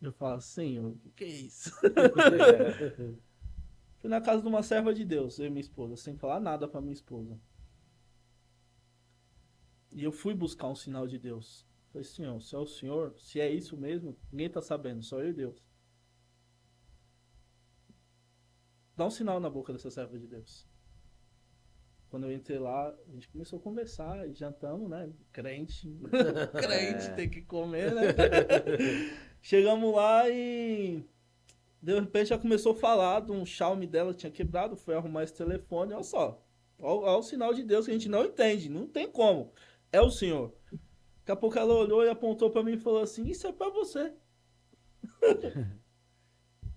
Eu falo, Senhor, o que é isso? Fui na casa de uma serva de Deus, eu e minha esposa, sem falar nada pra minha esposa. E eu fui buscar um sinal de Deus. Falei, Senhor, se é o Senhor, se é isso mesmo, ninguém tá sabendo, só eu e Deus. Dá um sinal na boca dessa serva de Deus. Quando eu entrei lá, a gente começou a conversar, e jantamos, né? Crente. Crente, tem que comer, né? Chegamos lá e de repente já começou a falar de um Xiaomi dela que tinha quebrado, foi arrumar esse telefone, olha só. Olha o sinal de Deus que a gente não entende, não tem como. É o Senhor. Daqui a pouco ela olhou e apontou pra mim e falou assim, isso é pra você.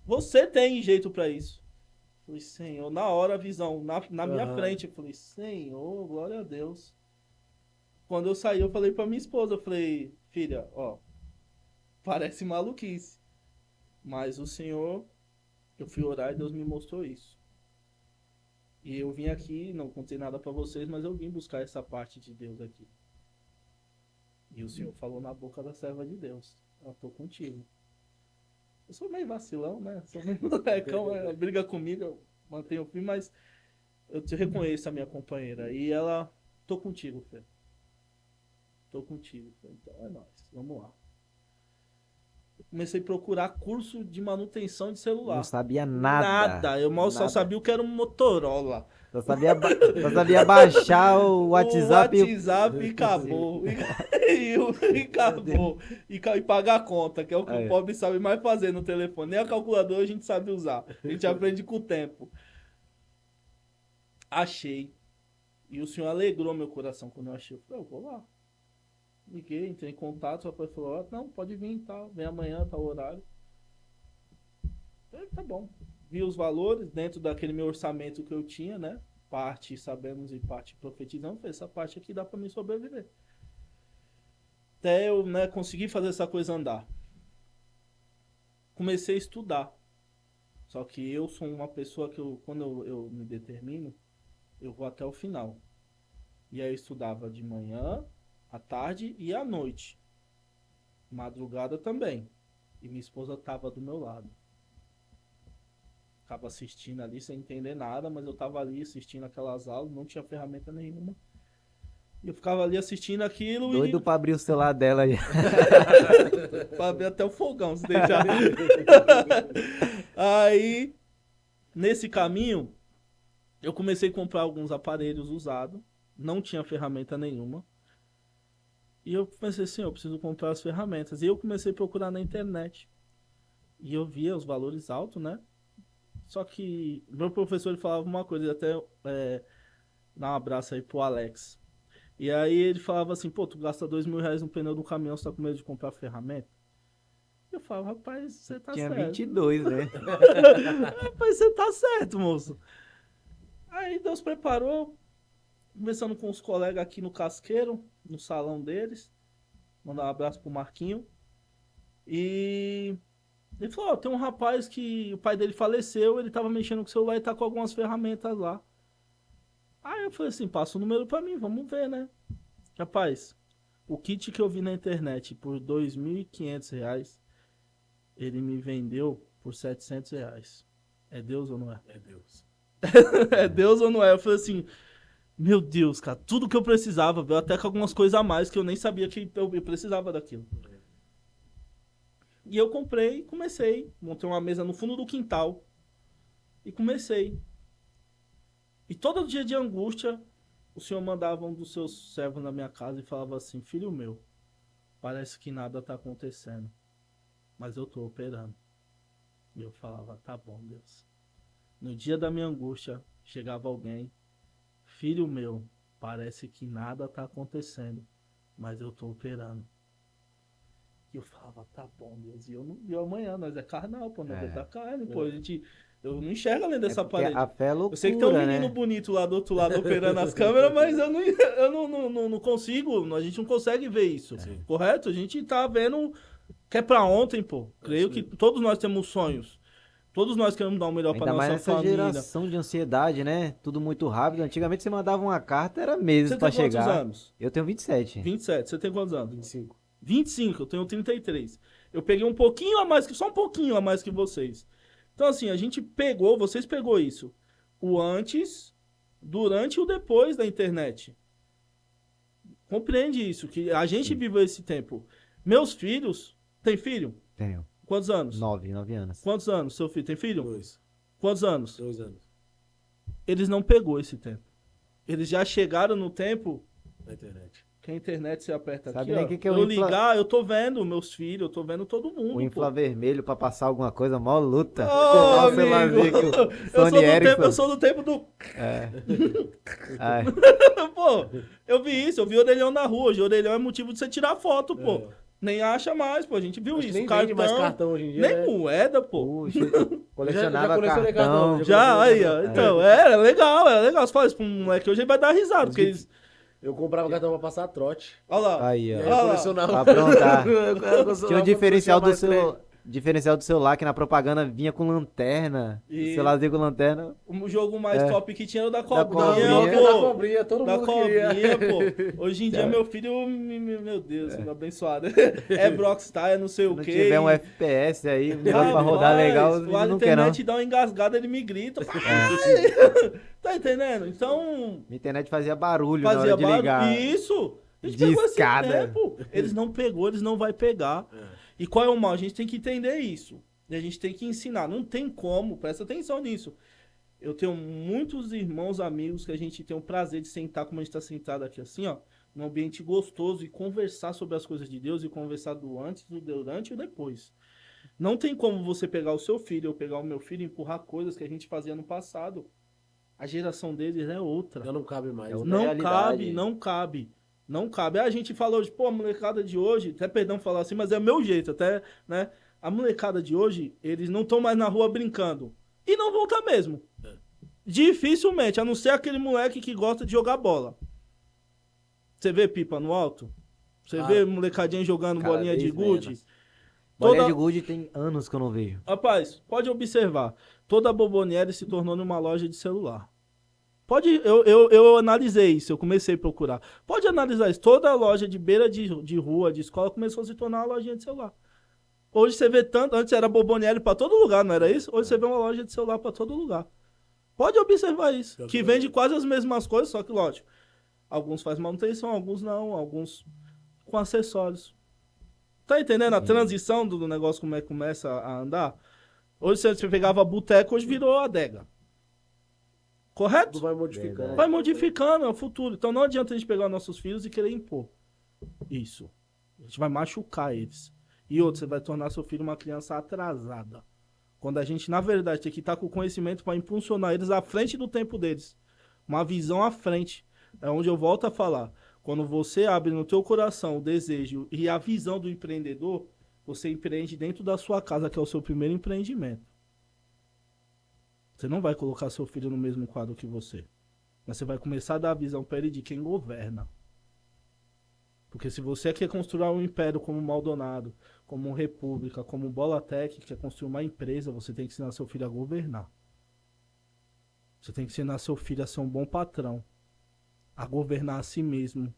Você tem jeito pra isso. Falei, Senhor, na hora a visão, na minha frente, eu falei, Senhor, glória a Deus. Quando eu saí, eu falei pra minha esposa, eu falei, filha, ó, parece maluquice. Mas o Senhor, eu fui orar e Deus me mostrou isso. E eu vim aqui, não contei nada pra vocês, mas eu vim buscar essa parte de Deus aqui. E o Senhor falou na boca da serva de Deus, eu tô contigo. Eu sou meio vacilão, né? Sou meio molecão, briga comigo, eu mantenho firme, mas eu te reconheço a minha companheira. E ela, tô contigo, Fê. Tô contigo, Fê. Então é nóis, vamos lá. comecei a procurar curso de manutenção de celular. Não sabia nada. Eu mal só Nada. sabia o que era um Motorola. Só sabia baixar o WhatsApp. O WhatsApp e acabou. E acabou. E pagar a conta, que é o que o pobre sabe mais fazer no telefone. Nem a calculadora a gente sabe usar. A gente aprende com o tempo. Achei. E o senhor alegrou meu coração quando eu achei. Eu falei, eu vou lá. Liguei, entrei em contato. O rapaz falou, não, pode vir, tá, vem amanhã, tá o horário. Eu falei, tá bom. Vi os valores dentro daquele meu orçamento que eu tinha, né? Parte sabemos e parte profetizamos. Falei, essa parte aqui dá pra mim sobreviver. Até eu, né, conseguir fazer essa coisa andar. Comecei a estudar. Só que eu sou uma pessoa que quando eu me determino, eu vou até o final. E aí eu estudava de manhã, à tarde e à noite. Madrugada também. E minha esposa tava do meu lado. Ficava assistindo ali sem entender nada, mas eu tava ali assistindo aquelas aulas, não tinha ferramenta nenhuma. E eu ficava ali assistindo aquilo Doido pra abrir o celular dela aí. pra abrir até o fogão, se deixar. Aí, nesse caminho, eu comecei a comprar alguns aparelhos usados. Não tinha ferramenta nenhuma. E eu pensei assim, eu preciso comprar as ferramentas. E eu comecei a procurar na internet. E eu via os valores altos, né? Só que meu professor ele falava uma coisa, ele até dar um abraço aí pro Alex. E aí ele falava assim, pô, tu gasta R$2.000 no pneu do caminhão, você tá com medo de comprar ferramenta? Eu falava, rapaz, você tá Tinha certo. 22, né? Rapaz, você tá certo, moço. Aí Deus preparou, conversando com os colegas aqui no Casqueiro, no salão deles. Mandar um abraço pro Marquinho. E ele falou, ó, tem um rapaz que o pai dele faleceu, ele tava mexendo com o celular e tá com algumas ferramentas lá. Aí eu falei assim, passa o número pra mim, vamos ver, né? Rapaz, o kit que eu vi na internet por R$2.500, ele me vendeu por R$700. É Deus ou não é? É Deus. É Deus ou não é? Eu falei assim, meu Deus, cara, tudo que eu precisava, veio até com algumas coisas a mais que eu nem sabia que eu precisava daquilo. E eu comprei, comecei, montei uma mesa no fundo do quintal e comecei. E todo dia de angústia, o senhor mandava um dos seus servos na minha casa e falava assim, filho meu, parece que nada tá acontecendo, mas eu tô operando. E eu falava, tá bom, Deus. No dia da minha angústia, chegava alguém, filho meu, parece que nada tá acontecendo, mas eu tô operando. E eu falava, tá bom, Deus. E amanhã, nós é carnal, pô, nós é da carne, pô. Eu não enxergo além dessa parede. A fé é loucura, eu sei que tem um menino né? bonito lá do outro lado operando as câmeras, mas eu não consigo, a gente não consegue ver isso, correto? A gente tá vendo que é pra ontem, pô. Creio que todos nós temos sonhos. Todos nós queremos dar o melhor pra Ainda mais nossa nessa família. geração de ansiedade, né? Tudo muito rápido. Antigamente você mandava uma carta, era meses Você pra tem quantos chegar. anos? Eu tenho 27. 27. Você tem quantos anos? 25. 25, eu tenho 33. Eu peguei um pouquinho a mais, só um pouquinho a mais que vocês. Então, assim, a gente pegou, vocês pegou isso. O antes, durante e o depois da internet. Compreende isso, que a gente viveu esse tempo. Meus filhos, tem filho? Tenho. Quantos anos? 9 anos. Quantos anos seu filho? Tem filho? 2. Quantos anos? 2 anos. Eles não pegou esse tempo. Eles já chegaram no tempo Na internet. que a internet se aperta Sabe aqui, nem ó. que é o eu infla- ligar, eu tô vendo meus filhos, eu tô vendo todo mundo, O infla pô. vermelho pra passar alguma coisa, mó luta. Ô, Comprar um celularzinho amigo, que o eu sou, Sony Ericsson. eu sou do tempo do... Ai, Pô, eu vi isso, eu vi orelhão na rua. Hoje orelhão é motivo de você tirar foto, pô. Nem acha mais, pô. A gente viu Acho que isso. nem Cartão, vende mais cartão hoje em dia, nem né? moeda, pô. puxa, Já colecionava colecionei cartão. cartão, Já, aí, ó. Então, era legal, era legal. Você fala isso pra um moleque hoje, ele vai dar risada, porque eles... Eu comprava cartão pra passar trote. Olha lá. Aí, E ó. aí Olha eu lá. colecionava. Pra aprontar. Eu colecionava Tinha o diferencial do mais trem. diferencial do celular, que na propaganda vinha com lanterna. E- O celularzinho com lanterna. O jogo mais É. top que tinha era o da cobrinha. cobrinha, Da pô. cobrinha, todo Da mundo queria. cobrinha, pô. Hoje em dia, meu filho, meu Deus, meu abençoado. É Brockstar, é não sei o Se não quê. tiver um FPS aí, um negócio pra Rapaz, rodar legal, os a meninos não querem não. internet dá uma engasgada, ele me grita. Tá entendendo? Então, A internet fazia barulho na fazia hora de ligar. barulho. Isso! A gente pegou esse Discada. tempo. Eles não pegou, eles não vai pegar. E qual é o mal? A gente tem que entender isso. E a gente tem que ensinar. Não tem como, presta atenção nisso. Eu tenho muitos irmãos, amigos, que a gente tem o prazer de sentar como a gente está sentado aqui, assim, ó, num ambiente gostoso e conversar sobre as coisas de Deus e conversar do antes, do durante e o depois. Não tem como você pegar o seu filho, eu pegar o meu filho e empurrar coisas que a gente fazia no passado. A geração deles é outra. Já não cabe mais. É outra Não realidade. cabe, não cabe. Não cabe. A gente falou de, pô, a molecada de hoje, até perdão falar assim, mas é o meu jeito, até, né? A molecada de hoje, eles não estão mais na rua brincando. E não vão estar mesmo. Dificilmente, a não ser aquele moleque que gosta de jogar bola. Você vê pipa no alto? Você vê molecadinha jogando Cada bolinha de vez gude? menos. Bolinha Toda- de gude tem anos que eu não vejo. Rapaz, pode observar. Toda a Bomboniere se tornou numa loja de celular. Pode, eu analisei isso, eu comecei a procurar. Pode analisar isso. Toda a loja de beira de rua, de escola, começou a se tornar uma lojinha de celular. Hoje você vê tanto, antes era Bomboniere pra todo lugar, não era isso? Hoje você vê uma loja de celular pra todo lugar. Pode observar isso. Que vende quase as mesmas coisas, só que lógico. Alguns fazem manutenção, alguns não, alguns com acessórios. Tá entendendo a transição do negócio, como é que começa a andar? Hoje você pegava boteco, hoje virou adega. Correto? Tudo vai modificando. Verdade. Vai modificando, é o futuro. Então não adianta a gente pegar nossos filhos e querer impor isso. A gente vai machucar eles. E outro, você vai tornar seu filho uma criança atrasada. Quando a gente, na verdade, tem que estar com o conhecimento para impulsionar eles à frente do tempo deles. Uma visão à frente. É onde eu volto a falar. Quando você abre no teu coração o desejo e a visão do empreendedor, você empreende dentro da sua casa, que é o seu primeiro empreendimento. Você não vai colocar seu filho no mesmo quadro que você. Mas você vai começar a dar a visão para ele de quem governa. Porque se você quer construir um império como Maldonado, como República, como Bolatec, quer construir uma empresa, você tem que ensinar seu filho a governar. Você tem que ensinar seu filho a ser um bom patrão, a governar a si mesmo,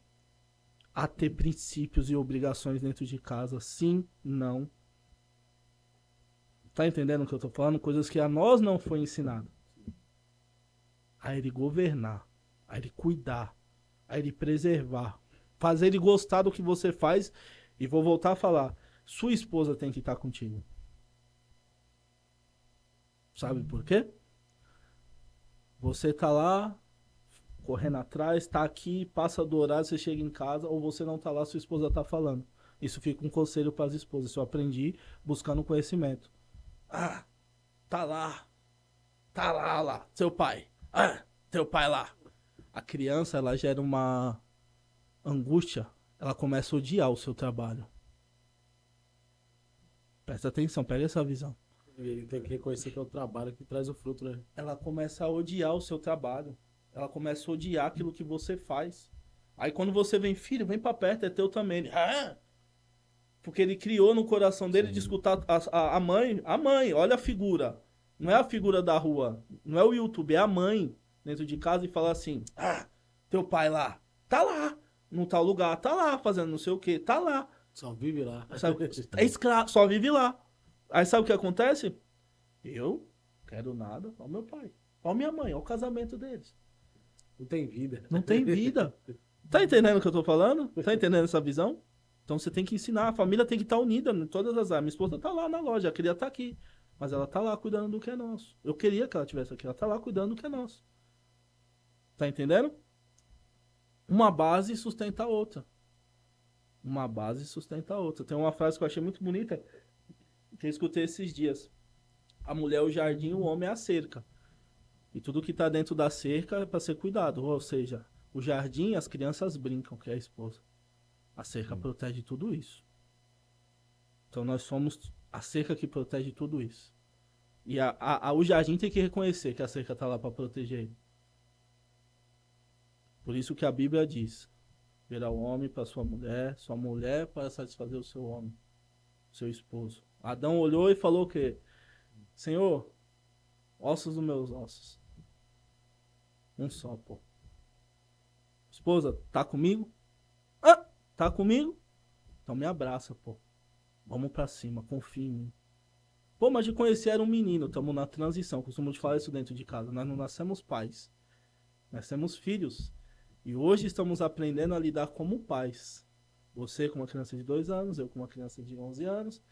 a ter princípios e obrigações dentro de casa. Sim, não. Tá entendendo o que eu tô falando? Coisas que a nós não foi ensinado. A ele governar, a ele cuidar, a ele preservar, fazer ele gostar do que você faz. E vou voltar a falar, sua esposa tem que estar contigo. Sabe por quê? Você tá lá, correndo atrás, tá aqui, passa do horário, você chega em casa, ou você não tá lá, sua esposa tá falando. Isso fica um conselho para as esposas. Isso eu aprendi buscando conhecimento. Ah, tá lá, seu pai. Ah, teu pai lá. A criança, ela gera uma angústia, ela começa a odiar o seu trabalho. Presta atenção, pega essa visão. Ele tem que reconhecer que é o trabalho que traz o fruto, né? Ela começa a odiar o seu trabalho. Ela começa a odiar aquilo que você faz. Aí quando você vem, filho, vem pra perto, é teu também. Ele, ah! Porque ele criou no coração dele de escutar a mãe. A mãe, olha a figura. Não é a figura da rua. Não é o YouTube, é a mãe dentro de casa e falar assim: ah, teu pai lá, tá lá. No tal lugar, tá lá, fazendo não sei o que, tá lá. Só vive lá. Sabe, é escravo, só vive lá. Aí sabe o que acontece? Eu quero nada ao meu pai, ao minha mãe, ao casamento deles. Não tem vida. Não tem vida. Tá entendendo o que eu tô falando? Tá entendendo essa visão? Então você tem que ensinar, a família tem que estar unida em todas as áreas. Minha esposa tá lá na loja, ela queria estar aqui, mas ela tá lá cuidando do que é nosso. Eu queria que ela estivesse aqui, ela tá lá cuidando do que é nosso. Tá entendendo? Uma base sustenta a outra. Uma base sustenta a outra. Tem uma frase que eu achei muito bonita, que eu escutei esses dias. A mulher é o jardim, o homem é a cerca. E tudo que tá dentro da cerca é para ser cuidado. Ou seja, o jardim, as crianças brincam, que é a esposa. A cerca protege tudo isso. Então nós somos a cerca que protege tudo isso. E o jardim tem que reconhecer que a cerca tá lá para proteger ele. Por isso que a Bíblia diz: verá o homem para sua mulher para satisfazer o seu homem, seu esposo. Adão olhou e falou o quê? Senhor, ossos dos meus ossos. Um só, pô. Esposa, tá comigo? Ah, tá comigo? Então me abraça, pô. Vamos pra cima, confia em mim. Pô, mas de conhecer era um menino, estamos na transição. Costumo te falar isso dentro de casa. Nós não nascemos pais. Nós temos filhos. E hoje estamos aprendendo a lidar como pais. Você com uma criança de 2 anos, eu com uma criança de 11 anos.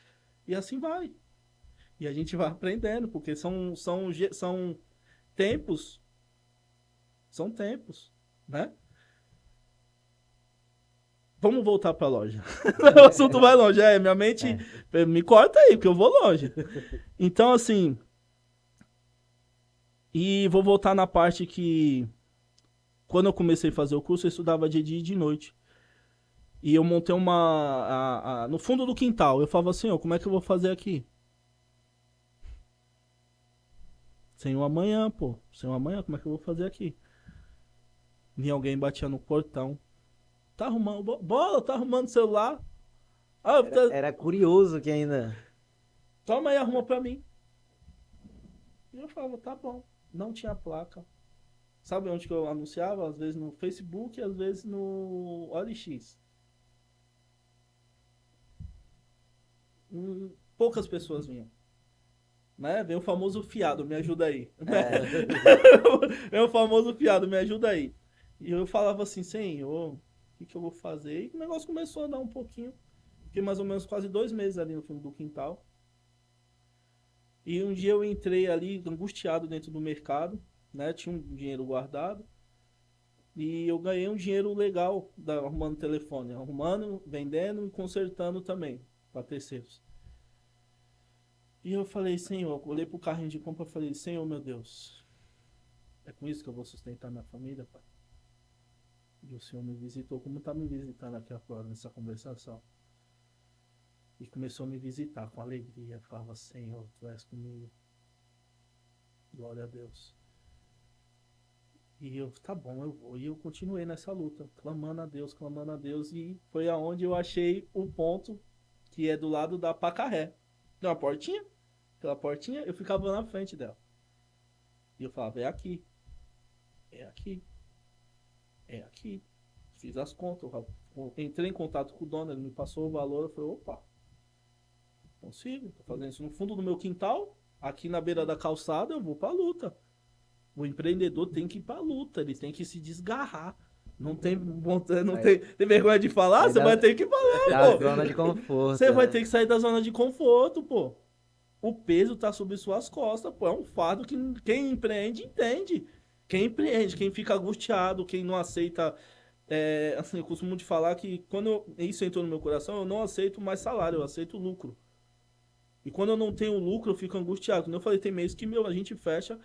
E assim vai. E a gente vai aprendendo, porque são tempos. São tempos, né? Vamos voltar pra loja. O assunto vai longe. Minha mente me corta aí, porque eu vou longe. Então, assim... E vou voltar na parte que... Quando eu comecei a fazer o curso, eu estudava de dia e de noite. E eu montei no fundo do quintal. Eu falava assim, como é que eu vou fazer aqui? Sem um amanhã, pô. Sem um amanhã, como é que eu vou fazer aqui? Vinha alguém, batia no portão. Tá arrumando... Bola, tá arrumando o celular? Ah, Era curioso que ainda... Toma aí, arruma pra mim. E eu falava, tá bom. Não tinha placa. Sabe onde que eu anunciava? Às vezes no Facebook, às vezes no OLX. Poucas pessoas vinham. Né? Vem o famoso fiado, me ajuda aí. Vem o famoso fiado, me ajuda aí. E eu falava assim, Senhor, o que eu vou fazer? E o negócio começou a dar um pouquinho. Fiquei mais ou menos quase 2 meses ali no fundo do quintal. E um dia eu entrei ali angustiado dentro do mercado, né? Tinha um dinheiro guardado. E eu ganhei um dinheiro legal arrumando telefone. Arrumando, vendendo e consertando também para terceiros. E eu falei, Senhor, eu olhei pro carrinho de compra e falei, Senhor, meu Deus, é com isso que eu vou sustentar minha família, Pai? E o Senhor me visitou, como tá me visitando aqui agora nessa conversação. E começou a me visitar com alegria. Falava, Senhor, Tu és comigo. Glória a Deus. E eu, tá bom, eu vou. E eu continuei nessa luta, clamando a Deus, clamando a Deus. E foi aonde eu achei o ponto que é do lado da Pacarré. Tem uma portinha. Aquela portinha, eu ficava na frente dela. E eu falava, é aqui. É aqui. É aqui. Fiz as contas. Eu entrei em contato com o dono, ele me passou o valor. Eu falei, opa, consigo. Tô fazendo isso no fundo do meu quintal. Aqui na beira da calçada, eu vou pra luta. O empreendedor tem que ir pra luta. Ele tem que se desgarrar. Não tem vergonha de falar? Você vai ter que falar, Da pô. zona de conforto. Você vai né? ter que sair da zona de conforto, pô. O peso tá sobre suas costas, pô. É um fardo que quem empreende, entende. Quem empreende, quem fica angustiado, quem não aceita... assim, eu costumo te falar que quando isso entrou no meu coração, eu não aceito mais salário, eu aceito lucro. E quando eu não tenho lucro, eu fico angustiado. Como eu falei, tem mês que a gente fecha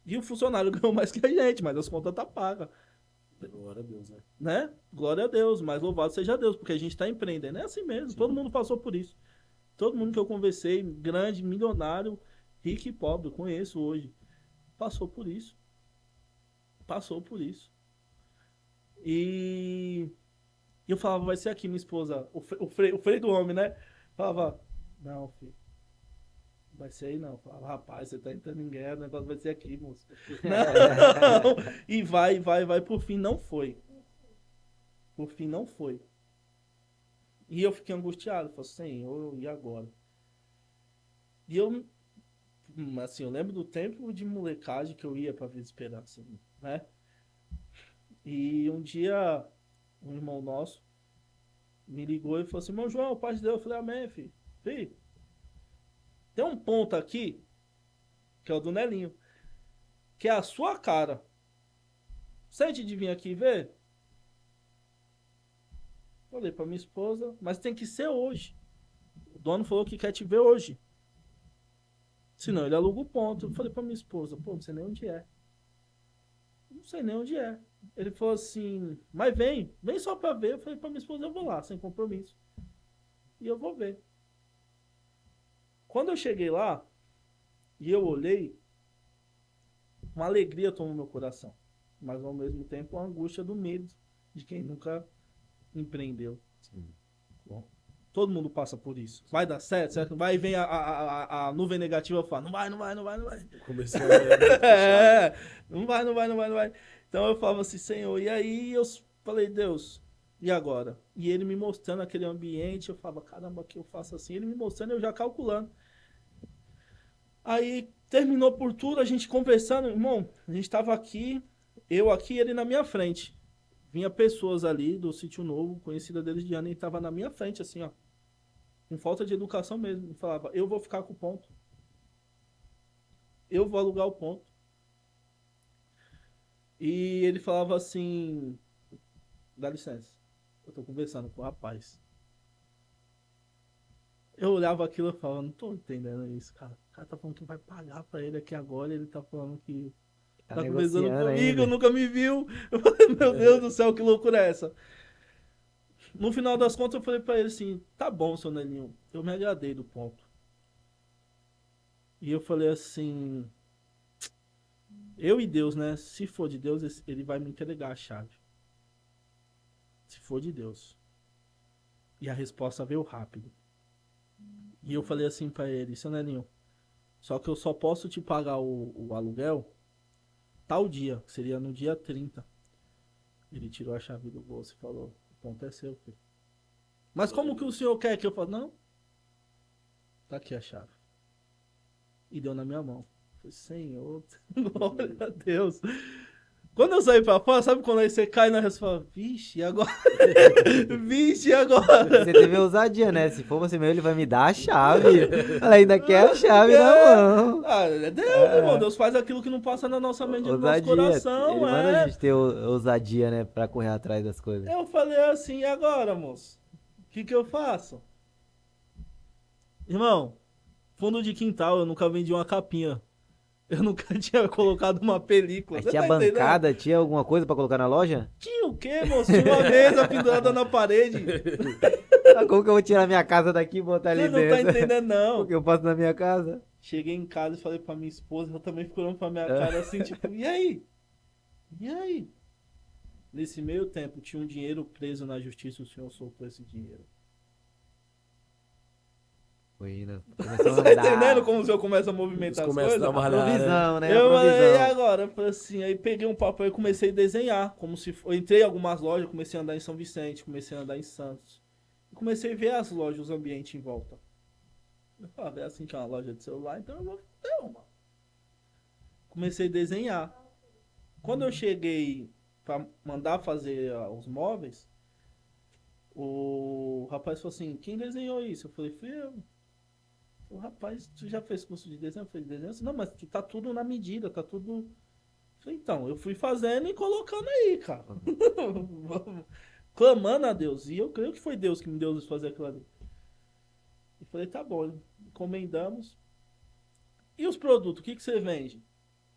e o funcionário ganhou mais que a gente, mas as contas tá pagas. Glória a Deus, né? Né? Glória a Deus, mas louvado seja Deus, porque a gente tá empreendendo. É assim mesmo, todo mundo passou por isso. Todo mundo que eu conversei, grande, milionário, rico e pobre, eu conheço hoje, passou por isso. Passou por isso. E eu falava, vai ser aqui, minha esposa, o freio do homem, né? Falava, não, filho, vai ser aí não. Eu falava, rapaz, você tá entrando em guerra, o negócio vai ser aqui, moço. Não. E vai. Por fim, não foi. Por fim, não foi. E eu fiquei angustiado. Falei, Senhor, e agora? E eu, assim, eu lembro do tempo de molecagem que eu ia pra Vida Esperança, né? E um dia, um irmão nosso me ligou e falou assim, irmão João, paz de Deus. Eu falei, amém, filho. Filho, tem um ponto aqui, que é o do Nelinho, que é a sua cara. Sente de vir aqui ver? Falei pra minha esposa, mas tem que ser hoje. O dono falou que quer te ver hoje. Senão ele aluga o ponto. Eu falei pra minha esposa, pô, não sei nem onde é. Não sei nem onde é. Ele falou assim, mas vem só pra ver. Eu falei pra minha esposa, eu vou lá, sem compromisso. E eu vou ver. Quando eu cheguei lá, e eu olhei, uma alegria tomou meu coração. Mas ao mesmo tempo, a angústia do medo de quem nunca empreendeu. Sim. Bom, todo mundo passa por isso. Vai dar certo, certo? Vai e vem a nuvem negativa e fala, não vai. Começou Não vai. Então eu falava assim, Senhor, e aí eu falei, Deus, e agora? E ele me mostrando aquele ambiente, eu falava, caramba, que eu faço assim? Ele me mostrando, eu já calculando. Aí terminou por tudo, a gente conversando, irmão, a gente tava aqui, eu aqui e ele na minha frente. vinha pessoas ali do Sítio Novo, conhecida deles de ano, e tava na minha frente, assim, ó. Com falta de educação mesmo. E falava, eu vou ficar com o ponto. Eu vou alugar o ponto. E ele falava assim, dá licença, eu tô conversando com o rapaz. Eu olhava aquilo e falava, não tô entendendo isso, cara. O cara tá falando que vai pagar pra ele aqui agora, e ele tá falando que Tá tá conversando negociando comigo, ainda. nunca me viu. Eu falei, meu Deus do céu, que loucura é essa? No final das contas, eu falei pra ele assim, tá bom, seu Nelinho, eu me agradei do ponto. E eu falei assim, eu e Deus, né? Se for de Deus, ele vai me entregar a chave. Se for de Deus. E a resposta veio rápido. E eu falei assim pra ele, seu Nelinho, só que eu só posso te pagar o aluguel tal dia, que seria no dia 30. Ele tirou a chave do bolso e falou, o ponto é seu, filho. Mas como que o senhor quer que eu faça? Não. Tá aqui a chave. E deu na minha mão. Eu falei, Senhor, glória a Deus. Quando eu saí pra fora, sabe quando aí você cai na resposta e fala, vixe, e agora? Vixe, e agora? Você teve ousadia, né? Se for você mesmo, ele vai me dar a chave. Ela ainda quer a chave na mão. Ah, é Deus, irmão. Deus faz aquilo que não passa na nossa mente, no nosso Ousadia. coração. Ele manda a gente ter ousadia, né? Pra correr atrás das coisas. Eu falei assim, e agora, moço? O que eu faço? Irmão, fundo de quintal, eu nunca vendi uma capinha. Eu nunca tinha colocado uma película. Mas Você tinha tá entendendo? bancada, tinha alguma coisa pra colocar na loja? Tinha o quê, moço? Tinha uma mesa pendurada na parede. Ah, como que eu vou tirar minha casa daqui e botar ali Você não dentro? tá entendendo, não. Porque eu passo na minha casa. Cheguei em casa e falei pra minha esposa, ela também ficou olhando pra minha cara assim, tipo, e aí? E aí? Nesse meio tempo, tinha um dinheiro preso na justiça, o senhor soltou esse dinheiro. Foi, né? Começou Você tá entendendo como o senhor começa a movimentar as Começa a coisas? dar uma olhada. Provisão, né? Eu A falei, e provisão. agora? Eu falei assim, aí peguei um papel e comecei a desenhar, como se eu entrei em algumas lojas, comecei a andar em São Vicente, comecei a andar em Santos. E comecei a ver as lojas, os ambientes em volta. Eu falei, é assim que é uma loja de celular, então eu vou ter uma. Comecei a desenhar. Quando eu cheguei pra mandar fazer os móveis, o rapaz falou assim, quem desenhou isso? Eu falei, fui eu. O rapaz, tu já fez curso de desenho? Eu falei, desenho? Não, mas tá tudo na medida, tá tudo... Eu falei, então, eu fui fazendo e colocando aí, cara. Clamando a Deus. E eu creio que foi Deus que me deu isso fazer aquilo ali. E falei, tá bom, encomendamos. E os produtos, o que você vende?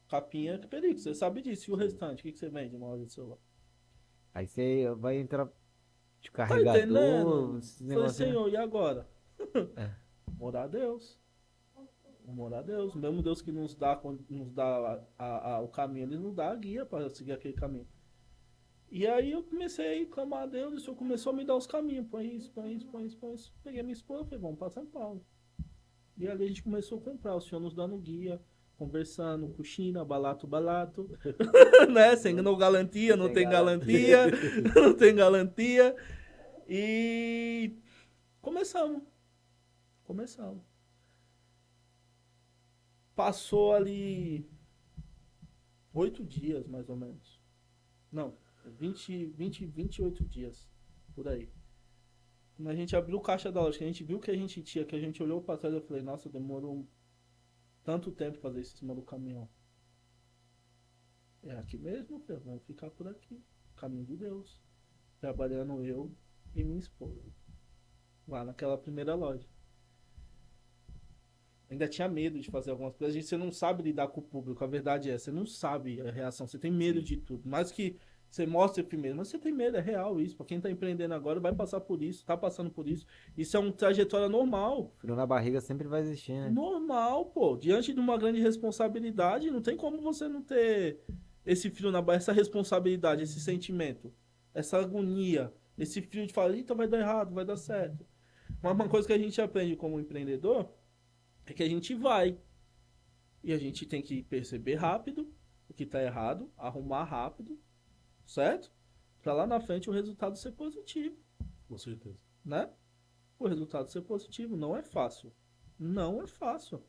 Capinha, perigo, você sabe disso. E o restante, o que você vende numa loja de celular? Aí você vai entrar de Tá carregador, entendendo? esse Falei, negócio, né? Senhor, e agora? É. Orar a Deus. Vamos orar a Deus. O mesmo Deus que nos dá o caminho, ele nos dá a guia para seguir aquele caminho. E aí eu comecei a clamar a Deus e o Senhor começou a me dar os caminhos. Põe isso, põe isso, põe isso, põe isso. Peguei minha esposa e falei, vamos para São Paulo. E ali a gente começou a comprar. O Senhor nos dando guia, conversando, coxina, balato, balato. Né? Sem não garantia, não tem garantia. Não tem garantia. E começamos. Passou ali 8 dias, mais ou menos. Não, 28 dias, por aí. Quando a gente abriu o caixa da loja, que a gente viu que a gente tinha, que a gente olhou pra trás, eu falei, nossa, demorou tanto tempo fazer isso em cima do caminhão. É aqui mesmo, filho, vamos ficar por aqui. Caminho de Deus. Trabalhando eu e minha esposa. Lá naquela primeira loja. Ainda tinha medo de fazer algumas coisas. Você não sabe lidar com o público, a verdade é, você não sabe a reação, você tem medo de tudo. Mais que você mostre primeiro, mas você tem medo, é real isso. Pra quem tá empreendendo agora, vai passar por isso, tá passando por isso. Isso é uma trajetória normal. Frio na barriga sempre vai existir, né? Normal, pô. Diante de uma grande responsabilidade, não tem como você não ter esse frio na barriga, essa responsabilidade, esse sentimento, essa agonia, esse frio de falar, eita, vai dar errado, vai dar certo. Mas uma coisa que a gente aprende como empreendedor é que a gente vai. E a gente tem que perceber rápido o que tá errado, arrumar rápido, certo? Pra lá na frente o resultado ser positivo, Com certeza. né? O resultado ser positivo não é fácil. Não é fácil.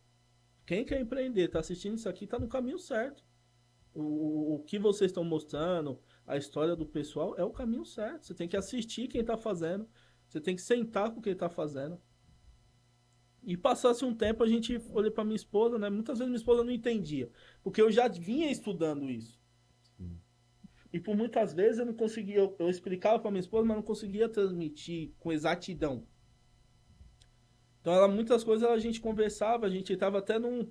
Quem quer empreender, tá assistindo isso aqui, tá no caminho certo. O que vocês estão mostrando, a história do pessoal, é o caminho certo. Você tem que assistir quem tá fazendo. Você tem que sentar com quem tá fazendo. E passasse um tempo, a gente olhei pra minha esposa, né? Muitas vezes minha esposa não entendia. Porque eu já vinha estudando isso. E por muitas vezes eu não conseguia, eu explicava pra minha esposa, mas não conseguia transmitir com exatidão. Então, muitas coisas a gente conversava, a gente estava até num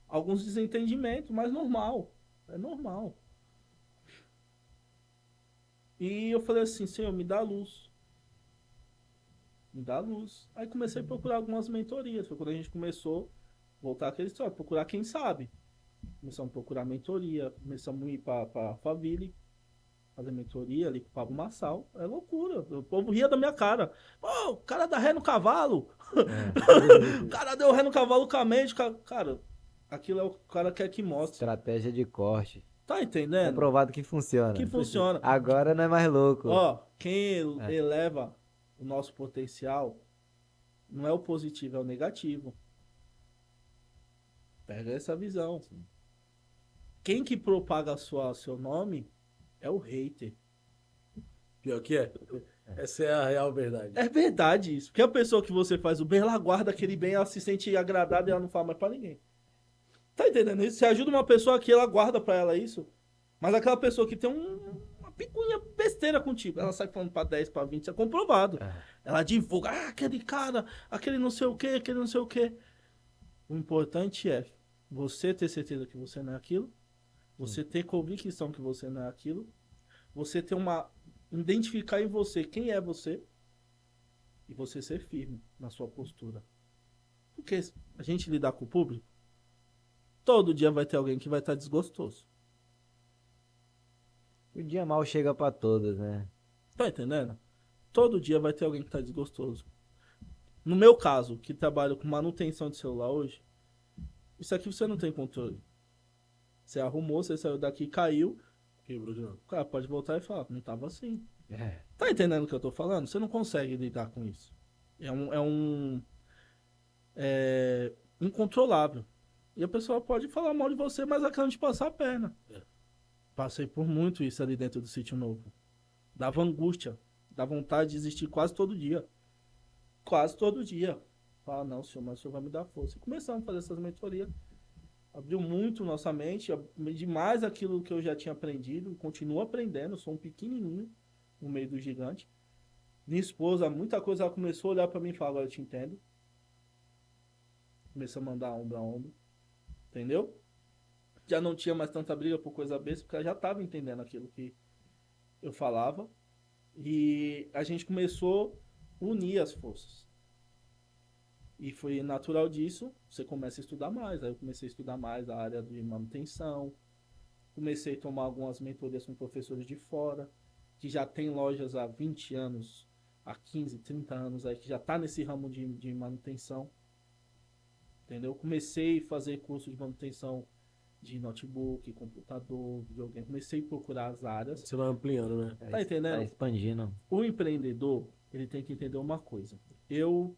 alguns desentendimentos, mas normal. É normal. E eu falei assim, Senhor, me dá luz. Me dá luz. Aí comecei a procurar algumas mentorias. Foi quando a gente começou a voltar àquela história, procurar quem sabe. Começamos a procurar mentoria, começamos a ir para Faville, fazer mentoria ali com o Pablo Massal. É loucura. O povo ria da minha cara. Pô, o cara dá ré no cavalo. O cara deu ré no cavalo com a mente. Cara, aquilo é o cara que quer que mostre. Estratégia de corte. Tá É entendendo? provado que funciona. Que funciona. Agora não é mais louco. Ó, quem eleva o nosso potencial não é o positivo, é o negativo. Pega essa visão. Quem que propaga seu nome é o hater. Pior que é. Essa é a real verdade. É verdade isso. Porque a pessoa que você faz o bem, ela guarda aquele bem, ela se sente agradada e ela não fala mais pra ninguém. Tá entendendo isso? Você ajuda uma pessoa que ela guarda pra ela isso, mas aquela pessoa que tem uma picuinha besteira contigo, ela sai falando pra 10, pra 20, isso é comprovado. Ela divulga, aquele cara, aquele não sei o que, aquele não sei o que. O importante é você ter certeza que você não é aquilo, você ter convicção que você não é aquilo, você ter identificar em você quem é você e você ser firme na sua postura. Porque a gente lidar com o público, todo dia vai ter alguém que vai estar desgostoso. O dia mal chega pra todos, né? Tá entendendo? Todo dia vai ter alguém que tá desgostoso. No meu caso, que trabalho com manutenção de celular hoje, isso aqui você não tem controle. Você arrumou, você saiu daqui, caiu, Quebrou de novo. o cara pode voltar e falar, não tava assim. É. Tá entendendo o que eu tô falando? Você não consegue lidar com isso. É incontrolável. E a pessoa pode falar mal de você, mas acaba de passar a perna. Passei por muito isso ali dentro do Sítio Novo. Dava angústia. Dá vontade de desistir quase todo dia. Quase todo dia. Fala, não, senhor, mas o senhor vai me dar força. E começamos a fazer essas mentorias. Abriu muito nossa mente. Aprendi mais aquilo que eu já tinha aprendido. Continuo aprendendo. Sou um pequenininho no meio do gigante. Minha esposa, muita coisa, ela começou a olhar pra mim e falar, agora eu te entendo. Começou a mandar ombro a ombro. Entendeu? Já não tinha mais tanta briga por coisa besta, porque ela já estava entendendo aquilo que eu falava. E a gente começou a unir as forças. E foi natural disso, você começa a estudar mais. Aí eu comecei a estudar mais a área de manutenção. Comecei a tomar algumas mentorias com professores de fora, que já tem lojas há 20 anos, há 15, 30 anos, aí, que já está nesse ramo de manutenção. Entendeu? Comecei a fazer curso de manutenção de notebook, computador, videogame. Comecei a procurar as áreas. Você vai ampliando, né? Tá entendendo? Tá expandindo. O empreendedor, ele tem que entender uma coisa. Eu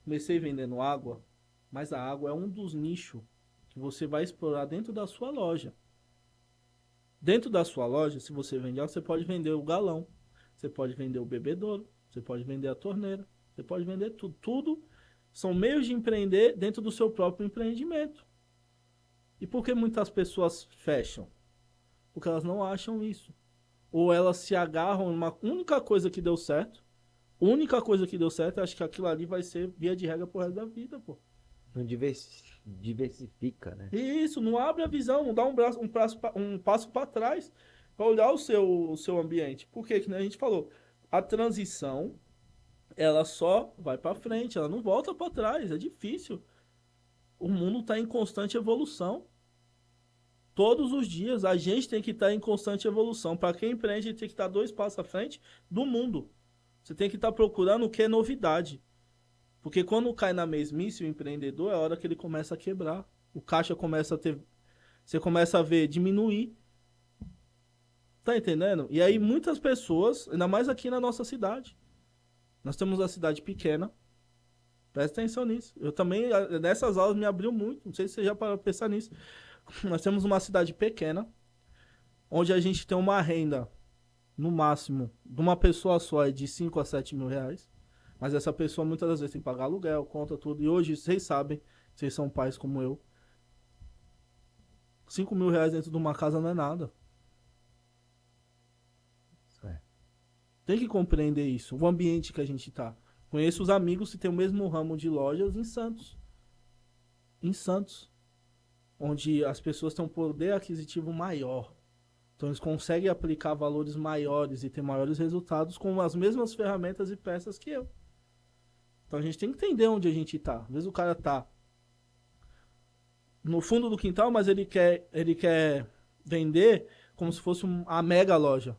comecei vendendo água, mas a água é um dos nichos que você vai explorar dentro da sua loja. Dentro da sua loja, se você vende água, você pode vender o galão, você pode vender o bebedouro, você pode vender a torneira, você pode vender tudo. Tudo são meios de empreender dentro do seu próprio empreendimento. E por que muitas pessoas fecham? Porque elas não acham isso. Ou elas se agarram em uma única coisa que deu certo. Única coisa que deu certo, eu acho que aquilo ali vai ser via de regra pro resto da vida, pô. Não diversifica, né? Isso, não abre a visão, não dá um passo para trás para olhar o seu ambiente. Por quê? Que nem a gente falou, a transição, ela só vai para frente, ela não volta para trás, é difícil. O mundo está em constante evolução. Todos os dias a gente tem que estar em constante evolução. Para quem empreende, tem que estar 2 passos à frente do mundo. Você tem que estar procurando o que é novidade. Porque quando cai na mesmice o empreendedor, é a hora que ele começa a quebrar. O caixa começa a ter... Você começa a ver diminuir. Tá entendendo? E aí muitas pessoas, ainda mais aqui na nossa cidade. Nós temos uma cidade pequena. Presta atenção nisso. Eu também, nessas aulas, me abriu muito. Não sei se você já parou pra pensar nisso. Nós temos uma cidade pequena, onde a gente tem uma renda, no máximo, de uma pessoa só é de 5 a 7 mil reais. Mas essa pessoa muitas das vezes tem que pagar aluguel, conta tudo. E hoje, vocês sabem, vocês são pais como eu, 5 mil reais dentro de uma casa não é nada. Isso é. Tem que compreender isso, o ambiente que a gente tá. Conheço os amigos que têm o mesmo ramo de lojas em Santos. Em Santos. Onde as pessoas têm um poder aquisitivo maior. Então eles conseguem aplicar valores maiores e ter maiores resultados com as mesmas ferramentas e peças que eu. Então a gente tem que entender onde a gente tá. Às vezes o cara tá no fundo do quintal, mas ele quer vender como se fosse a mega loja.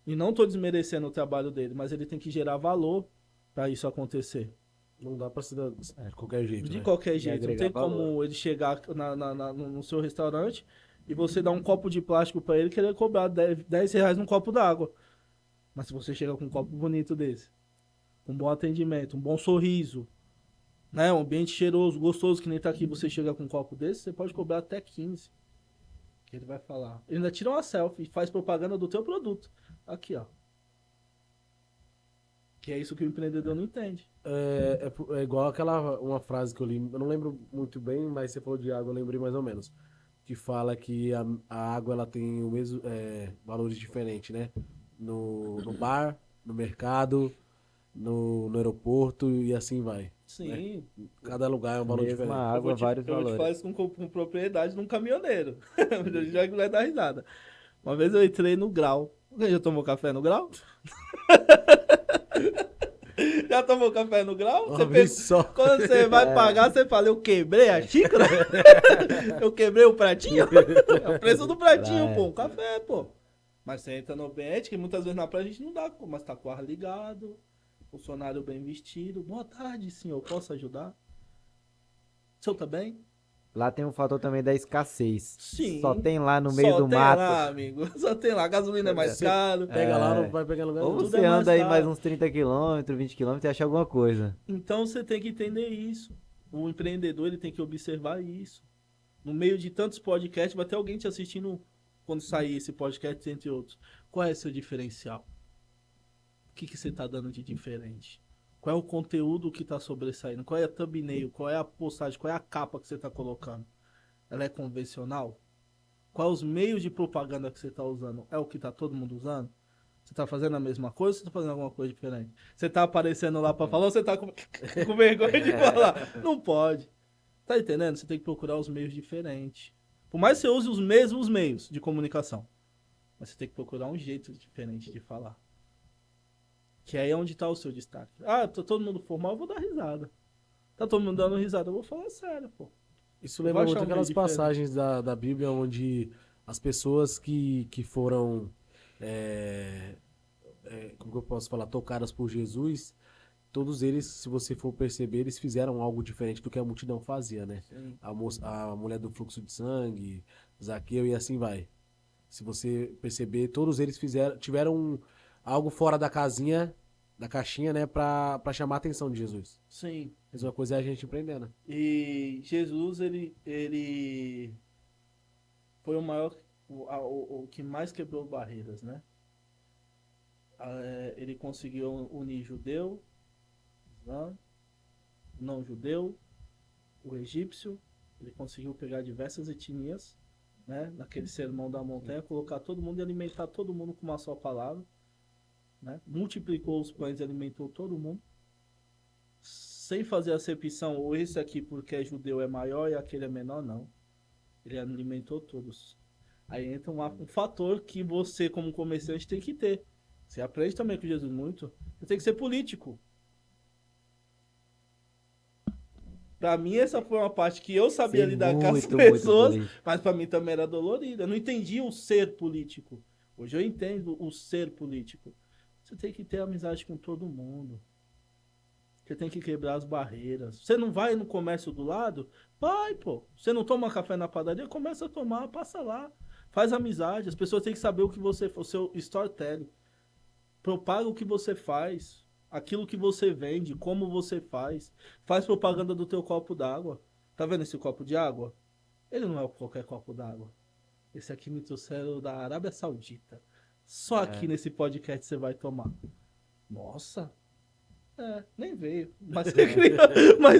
E não tô desmerecendo o trabalho dele, mas ele tem que gerar valor para isso acontecer. Não dá pra ser de qualquer jeito, De né? qualquer E jeito. Não agregar tem como valor. ele chegar no seu restaurante e você dar um copo de plástico para ele e querer cobrar 10 reais num copo d'água. Mas se você chega com um copo bonito desse, um bom atendimento, um bom sorriso, né, um ambiente cheiroso, gostoso, que nem tá aqui, você chega com um copo desse, você pode cobrar até 15. Que ele vai falar. Ele ainda tira uma selfie e faz propaganda do teu produto. Aqui, ó. Que é isso que o empreendedor não entende. É igual uma frase que eu li, eu não lembro muito bem, mas você falou de água, eu lembrei mais ou menos. Que fala que a água ela tem o mesmo valores diferentes, né? No bar, no mercado, no aeroporto e assim vai. Sim. Cada lugar é um valor Mesma diferente. água, vários Eu te valores. falo isso com propriedade de um caminhoneiro. A gente já vai dar risada. Uma vez eu entrei no Grau. Alguém já tomou café no Grau? Já tomou café no Grau? Uma Você vez pensa- só. Quando você vai pagar, você fala, eu quebrei a xícara? Eu quebrei o pratinho? É o preço do pratinho, pô. Um café, pô. Mas você entra no ambiente, que muitas vezes na praia a gente não dá, mas tá com o ar ligado, funcionário bem vestido. Boa tarde, senhor, posso ajudar? O senhor tá bem? Lá tem um fator também da escassez. Sim. Só tem lá no meio Só do tem mato. lá, amigo. Só tem lá. A gasolina é mais Você caro. Pega lá, não vai pegar lugar Ou nenhum. tudo você é mais anda aí caro. mais uns 30 km, 20 km e acha alguma coisa. Então você tem que entender isso. O empreendedor ele tem que observar isso. No meio de tantos podcasts, vai ter alguém te assistindo quando sair esse podcast, entre outros. Qual é seu diferencial? O que você está dando de diferente? Qual é o conteúdo que está sobressaindo? Qual é a thumbnail? Qual é a postagem? Qual é a capa que você está colocando? Ela é convencional? Quais os meios de propaganda que você está usando? É o que está todo mundo usando? Você está fazendo a mesma coisa ou você está fazendo alguma coisa diferente? Você está aparecendo lá para falar ou você está com vergonha de falar? Não pode. Tá entendendo? Você tem que procurar os meios diferentes. Por mais que você use os mesmos meios de comunicação, mas você tem que procurar um jeito diferente de falar. Que aí é onde está o seu destaque. Ah, tá todo mundo formal, eu vou dar risada. Tá todo mundo dando risada, eu vou falar sério, pô. Isso Vai lembra achar muito um meio aquelas diferente. passagens da Bíblia onde as pessoas que foram, como que eu posso falar, tocadas por Jesus, todos eles, se você for perceber, eles fizeram algo diferente do que a multidão fazia, né? Sim. A mulher do fluxo de sangue, Zaqueu e assim vai. Se você perceber, todos eles tiveram algo fora da casinha, da caixinha, né, pra chamar a atenção de Jesus. Sim. A mesma coisa é a gente empreendendo. E Jesus, ele foi o maior, o que mais quebrou barreiras, né? Ele conseguiu unir judeu, islã, não judeu, o egípcio. Ele conseguiu pegar diversas etnias, né? Naquele sermão da montanha, colocar todo mundo e alimentar todo mundo com uma só palavra, né? Multiplicou os pães e alimentou todo mundo, sem fazer acepção, ou esse aqui porque é judeu é maior e aquele é menor, não. Ele alimentou todos. Aí entra um fator que você, como comerciante, tem que ter. Você aprende também com Jesus muito. Você tem que ser político. Pra mim, essa foi uma parte que eu sabia Ser lidar com as muito pessoas, político. mas pra mim também era dolorida. Eu não entendia o ser político. Hoje eu entendo o ser político. Você tem que ter amizade com todo mundo. Você tem que quebrar as barreiras. Você não vai no comércio do lado? Vai, pô. Você não toma café na padaria? Começa a tomar, passa lá. Faz amizade. As pessoas têm que saber o que você faz, o seu storytelling. Propaga o que você faz, aquilo que você vende, como você faz. Faz propaganda do teu copo d'água. Tá vendo esse copo de água? Ele não é qualquer copo d'água. Esse aqui me trouxeram da Arábia Saudita. Só aqui nesse podcast você vai tomar. Nossa. Nem veio. Mas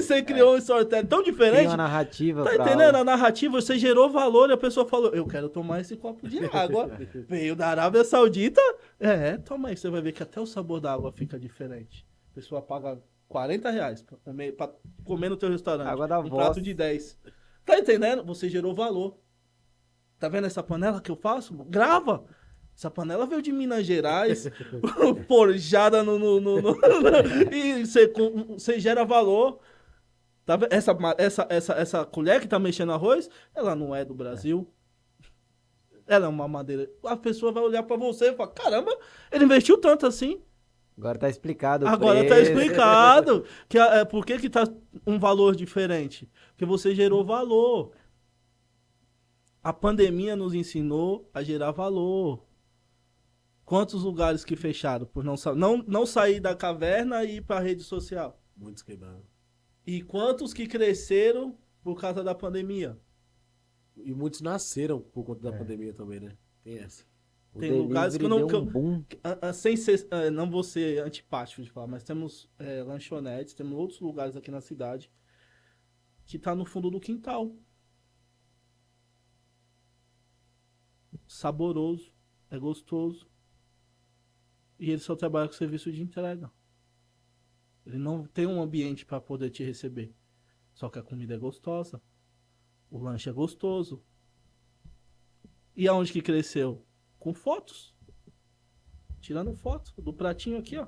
você criou um storytelling tão Tem diferente. uma narrativa Tá pra entendendo? aula. A narrativa, você gerou valor e a pessoa falou, eu quero tomar esse copo de água. Veio da Arábia Saudita. Toma aí, você vai ver que até o sabor da água fica diferente. A pessoa paga R$ 40 pra comer no teu restaurante. Água da um voz. prato de 10. Tá entendendo? Você gerou valor. Tá vendo essa panela que eu faço? Grava! Essa panela veio de Minas Gerais, forjada e você gera valor. Tá vendo? Essa colher que tá mexendo arroz, ela não é do Brasil. Ela é uma madeira. A pessoa vai olhar pra você e falar, caramba, ele investiu tanto assim. Agora tá explicado o Agora tá preço. explicado. Por que tá um valor diferente? Porque você gerou valor. A pandemia nos ensinou a gerar valor. Quantos lugares que fecharam por não sair da caverna e ir pra rede social? Muitos quebraram. E quantos que cresceram por causa da pandemia? E muitos nasceram por conta da pandemia também, né? Tem essa. O Tem lugares que eu delivery não... deu um boom. Sem ser, não vou ser antipático de falar, mas temos lanchonetes, temos outros lugares aqui na cidade que tá no fundo do quintal. Saboroso, é gostoso. E ele só trabalha com serviço de entrega. Ele não tem um ambiente para poder te receber. Só que a comida é gostosa. O lanche é gostoso. E aonde que cresceu? Com fotos. Tirando foto do pratinho aqui, ó.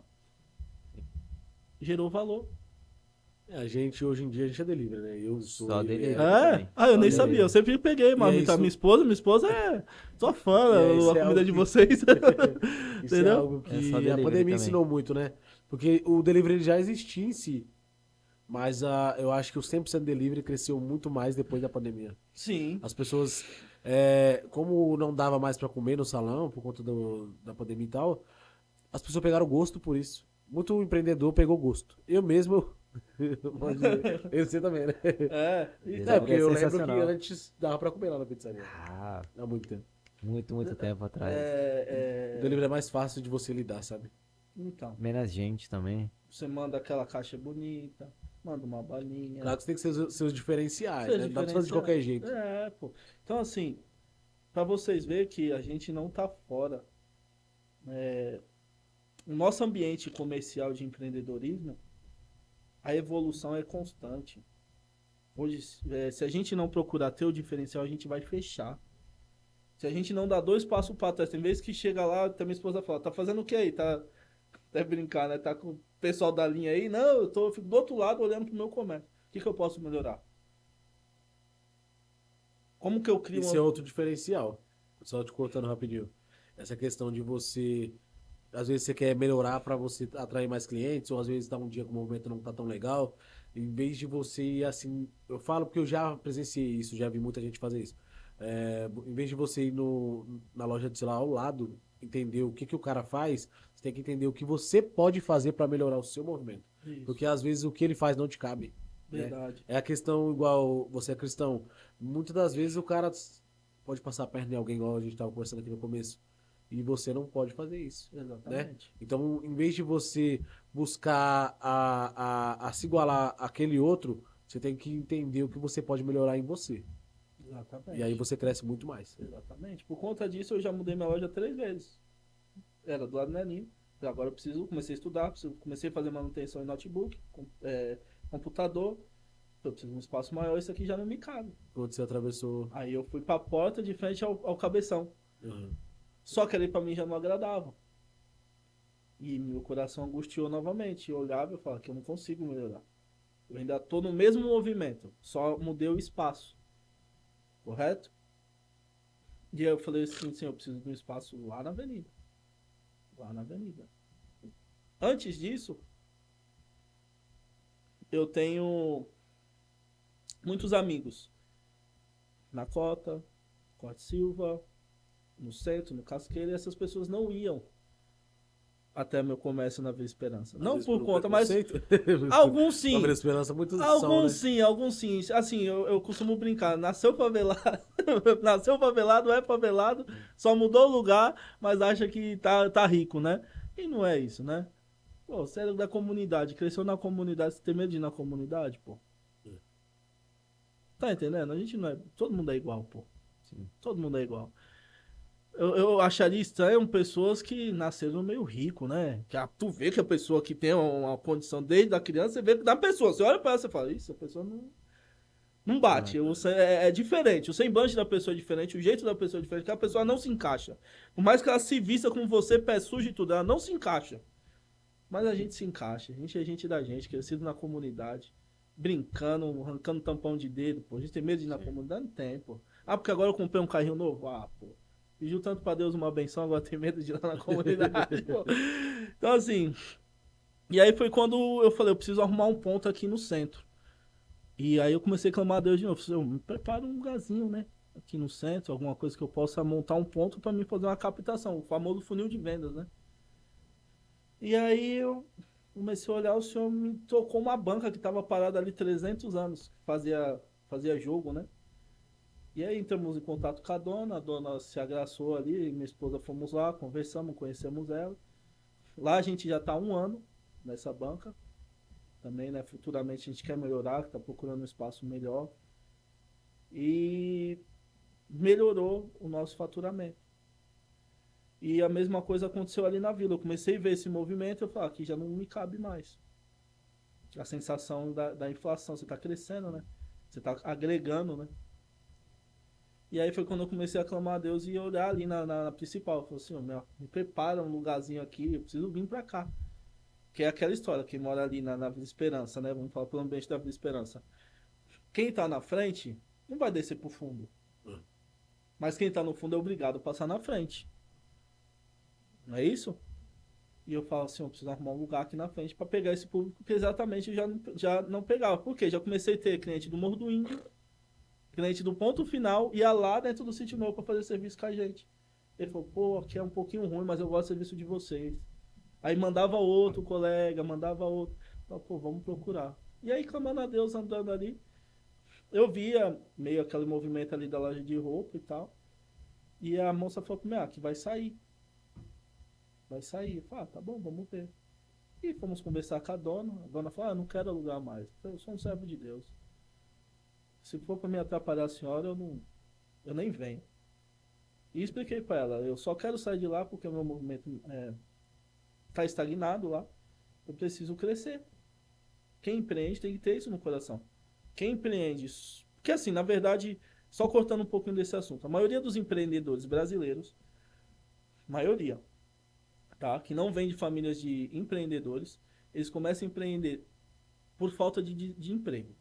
Gerou valor. A gente, hoje em dia, a gente é delivery, né? Eu sou... Só delivery. também. Eu nem Só sabia. delivery. Eu sempre peguei, mano. E é isso- Minha esposa é... Sou fã isso da é comida algo de que- vocês. Isso é Entendeu? algo que É só a delivery pandemia também. ensinou muito, né? Porque o delivery já existia em si. Mas eu acho que o 100% delivery cresceu muito mais depois da pandemia. Sim. As pessoas, como não dava mais pra comer no salão por conta da pandemia e tal, as pessoas pegaram gosto por isso. Muito empreendedor pegou gosto. Eu mesmo, pode dizer, eu sei também, né? Porque eu lembro que sensacional. antes dava pra comer lá na pizzaria. Ah, Há muito tempo. muito tempo atrás. O delivery é mais fácil de você lidar, sabe? Então, Menos gente também. você manda aquela caixa bonita, manda uma balinha. Claro que você tem que ser seus diferenciais, Seus né? Não dá pra fazer de qualquer jeito. Pô. Então, assim, pra vocês verem que a gente não tá fora. O nosso ambiente comercial de empreendedorismo, a evolução é constante. Hoje, se a gente não procurar ter o diferencial, a gente vai fechar. Se a gente não dá 2 passos pra trás, tem vezes que chega lá, até minha esposa fala, tá fazendo o que aí? Tá até brincar, né? Tá com o pessoal da linha aí? Não, eu fico do outro lado olhando pro meu comércio. O que eu posso melhorar? Como que eu crio Isso é outro diferencial. Só te cortando rapidinho. Essa questão de você... Às vezes você quer melhorar para você atrair mais clientes, ou às vezes tá um dia que o movimento não tá tão legal. Em vez de você ir assim... Eu falo porque eu já presenciei isso, já vi muita gente fazer isso. Em vez de você ir na loja de celular ao lado, entender o que o cara faz, você tem que entender o que você pode fazer para melhorar o seu movimento. Isso, Porque às vezes o que ele faz não te cabe. verdade. É a questão igual você é cristão. Muitas das vezes o cara pode passar a perna em alguém, igual a gente estava conversando aqui no começo. E você não pode fazer isso. Exatamente. Então, em vez de você buscar a se igualar àquele outro, você tem que entender o que você pode melhorar em você. Exatamente. E aí você cresce muito mais. Exatamente. Por conta disso, eu já mudei minha loja 3 vezes. Era do lado do Neninho. Agora eu comecei a estudar, comecei a fazer manutenção em notebook, computador. Eu preciso de um espaço maior, isso aqui já não me cabe. Quando você atravessou... Aí eu fui pra porta de frente ao cabeção. Uhum. Só que ali pra mim já não agradava. E meu coração angustiou novamente. Eu olhava e falava que eu não consigo melhorar. Eu ainda tô no mesmo movimento, só mudei o espaço. Correto? E aí eu falei assim, eu preciso de um espaço lá na avenida. Lá na avenida. Antes disso, eu tenho muitos amigos. Na Cota, Corte Silva, no centro, no Casqueiro, e essas pessoas não iam até meu comércio na Vila Esperança. Às Não vezes por um conta, mas preconceito. alguns sim. Sobre a esperança, muitos são, Alguns né? sim, alguns sim. Assim, eu costumo brincar. Nasceu favelado, nasceu favelado, é favelado, só mudou o lugar, mas acha que tá rico, né? E não é isso, né? Pô, você é da comunidade, cresceu na comunidade, você tem medo de ir na comunidade, pô. Tá entendendo? A gente não é. Todo mundo é igual, pô. Sim. Todo mundo é igual. Eu acharia estranho pessoas que nasceram meio rico, né? Que tu vê que a pessoa que tem uma condição desde a criança, você vê que da pessoa, você olha pra ela e fala, isso, a pessoa não bate. É diferente. O semblante da pessoa é diferente, o jeito da pessoa é diferente, que a pessoa não se encaixa. Por mais que ela se vista como você, pé sujo e tudo, ela não se encaixa. Mas a gente se encaixa. A gente é gente da gente, crescido na comunidade, brincando, arrancando tampão de dedo, pô. A gente tem medo de ir na comunidade? Não tem, pô. Ah, porque agora eu comprei um carrinho novo? Ah, pô. Pediu tanto pra Deus uma benção, agora tem medo de ir lá na comunidade, pô. Então, assim. E aí foi quando eu falei, eu preciso arrumar um ponto aqui no centro. E aí eu comecei a clamar a Deus de novo. Eu me preparo um lugarzinho, né? Aqui no centro, alguma coisa que eu possa montar um ponto pra mim fazer uma captação, o famoso funil de vendas, né? E aí eu comecei a olhar, o senhor me tocou uma banca que estava parada ali 300 anos, fazia jogo, né? E aí entramos em contato com a dona se agraçou ali, e minha esposa fomos lá, conversamos, conhecemos ela. Lá a gente já está há 1 ano nessa banca, também, né? Futuramente a gente quer melhorar, está procurando um espaço melhor. E melhorou o nosso faturamento. E a mesma coisa aconteceu ali na vila. Eu comecei a ver esse movimento e eu falei, aqui já não me cabe mais. A sensação da inflação, você está crescendo, né? Você está agregando, né? E aí foi quando eu comecei a clamar a Deus e olhar ali na principal. Eu falei assim, me prepara um lugarzinho aqui, eu preciso vir para cá. Que é aquela história, quem mora ali na Vila Esperança, né? Vamos falar pelo ambiente da Vila Esperança. Quem está na frente não vai descer pro fundo. Mas quem está no fundo é obrigado a passar na frente. Não é isso? E eu falo assim, eu preciso arrumar um lugar aqui na frente para pegar esse público que exatamente eu já não pegava. Por quê? Já comecei a ter cliente do Morro do Índio, cliente do Ponto Final, ia lá dentro do Sítio Novo para fazer serviço com a gente. Ele falou, pô, aqui é um pouquinho ruim, mas eu gosto do serviço de vocês. Aí mandava outro colega, mandava outro. Falei, pô, vamos procurar. E aí, clamando a Deus, andando ali, eu via meio aquele movimento ali da loja de roupa e tal. E a moça falou pra mim, que vai sair. Vai sair. Eu falei, tá bom, vamos ver. E fomos conversar com a dona. A dona falou, eu não quero alugar mais. Eu sou um servo de Deus. Se for para me atrapalhar a senhora, eu nem venho. E expliquei para ela, eu só quero sair de lá porque o meu movimento tá estagnado lá. Eu preciso crescer. Quem empreende tem que ter isso no coração. Quem empreende... Porque assim, na verdade, só cortando um pouquinho desse assunto, a maioria dos empreendedores brasileiros, maioria, tá? Que não vem de famílias de empreendedores, eles começam a empreender por falta de emprego,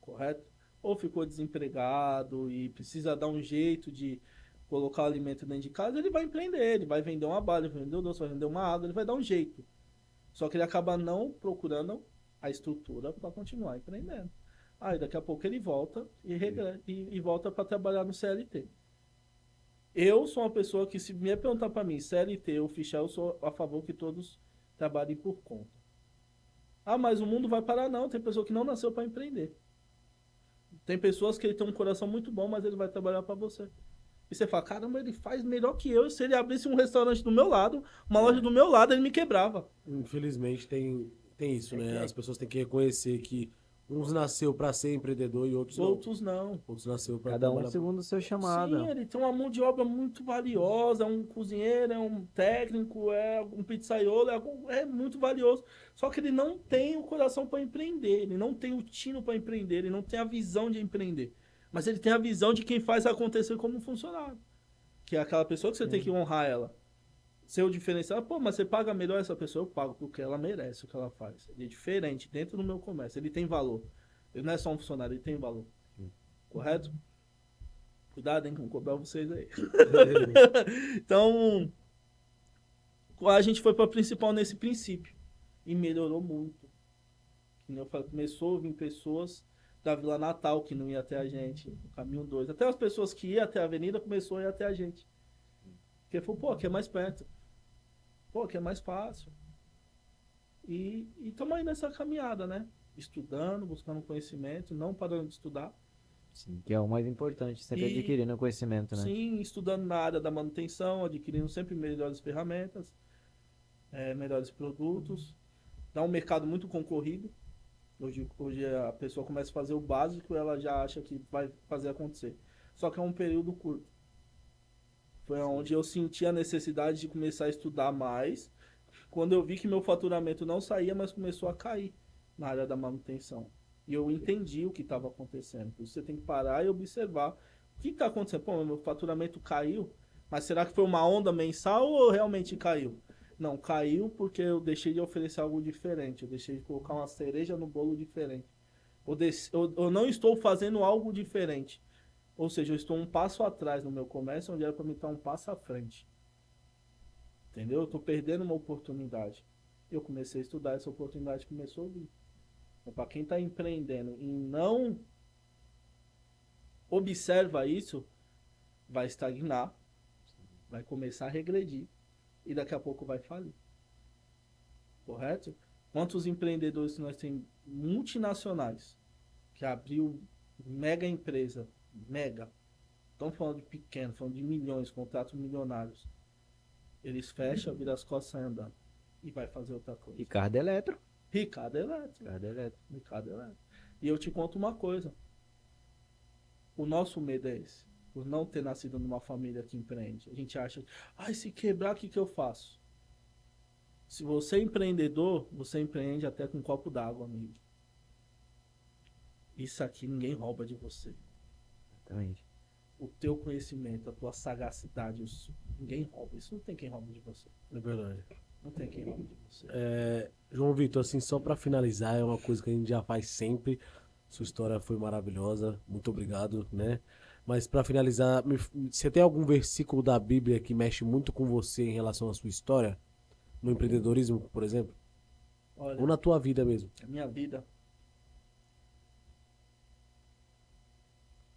correto? Ou ficou desempregado e precisa dar um jeito de colocar o alimento dentro de casa, ele vai empreender, ele vai vender uma bala, ele vai vender um doce, vai vender uma água, ele vai dar um jeito. Só que ele acaba não procurando a estrutura para continuar empreendendo. Aí daqui a pouco ele volta e volta para trabalhar no CLT. Eu sou uma pessoa que, se me perguntar para mim, CLT ou fichar, eu sou a favor que todos trabalhem por conta. Ah, mas o mundo vai parar? Não, tem pessoa que não nasceu para empreender. Tem pessoas que ele tem um coração muito bom, mas ele vai trabalhar para você. E você fala, caramba, ele faz melhor que eu. Se ele abrisse um restaurante do meu lado, uma loja do meu lado, ele me quebrava. Infelizmente tem isso, né? As pessoas têm que reconhecer que uns nasceu para ser empreendedor e outros não. Outros nasceu para Cada um segundo o seu chamado. Sim, ele tem uma mão de obra muito valiosa, é um cozinheiro, é um técnico, é um pizzaiolo, é muito valioso. Só que ele não tem o coração para empreender, ele não tem o tino para empreender, ele não tem a visão de empreender. Mas ele tem a visão de quem faz acontecer como funcionário. Que é aquela pessoa que você tem que honrar ela. Seu diferencial, pô, mas você paga melhor essa pessoa? Eu pago porque ela merece o que ela faz. Ele é diferente dentro do meu comércio, ele tem valor. Ele não é só um funcionário, ele tem valor. Correto? Cuidado, hein, com cobrar vocês aí. Então, a gente foi para a principal nesse princípio. E melhorou muito. Eu falei, começou a vir pessoas da Vila Natal que não ia até a gente, no caminho 2. Até as pessoas que iam até a avenida começou a ir até a gente. Porque falou, pô, aqui é mais perto. Pô, que é mais fácil. E estamos aí nessa caminhada, né? Estudando, buscando conhecimento, não parando de estudar. Sim, que é o mais importante, sempre E- adquirindo conhecimento, né? Sim, estudando na área da manutenção, adquirindo sempre melhores ferramentas, melhores produtos. Dá um mercado muito concorrido. Hoje a pessoa começa a fazer o básico, ela já acha que vai fazer acontecer. Só que é um período curto. Foi onde eu senti a necessidade de começar a estudar mais, quando eu vi que meu faturamento não saía, mas começou a cair na área da manutenção. E eu entendi o que estava acontecendo. Por isso você tem que parar e observar o que está acontecendo. Pô, meu faturamento caiu, mas será que foi uma onda mensal ou realmente caiu? Não, caiu porque eu deixei de oferecer algo diferente. Eu deixei de colocar uma cereja no bolo diferente. Eu não estou fazendo algo diferente. Ou seja, eu estou um passo atrás no meu comércio, onde era para me estar um passo à frente. Entendeu? Eu estou perdendo uma oportunidade. Eu comecei a estudar, essa oportunidade começou a vir. Então, para quem está empreendendo e não observa isso, vai estagnar, vai começar a regredir e daqui a pouco vai falir. Correto? Quantos empreendedores nós temos multinacionais que abriu mega empresa, mega, estamos falando de pequeno, falando de milhões, contratos milionários. Eles fecham, viram as costas e saem andando. E vai fazer outra coisa. Ricardo Eletro. Ricardo Eletro. Ricardo Eletro. Ricardo Eletro. E eu te conto uma coisa. O nosso medo é esse. Por não ter nascido numa família que empreende. A gente acha, se quebrar, o que eu faço? Se você é empreendedor, você empreende até com um copo d'água, amigo. Isso aqui ninguém rouba de você. Exatamente. O teu conhecimento, a tua sagacidade, ninguém rouba. Isso não tem quem rouba de você. É verdade. Não tem quem rouba de você. João Vitor, assim, só pra finalizar, é uma coisa que a gente já faz sempre. Sua história foi maravilhosa. Muito obrigado, né? Mas pra finalizar, você tem algum versículo da Bíblia que mexe muito com você em relação à sua história? No empreendedorismo, por exemplo? Olha, Ou na tua vida mesmo? a minha vida.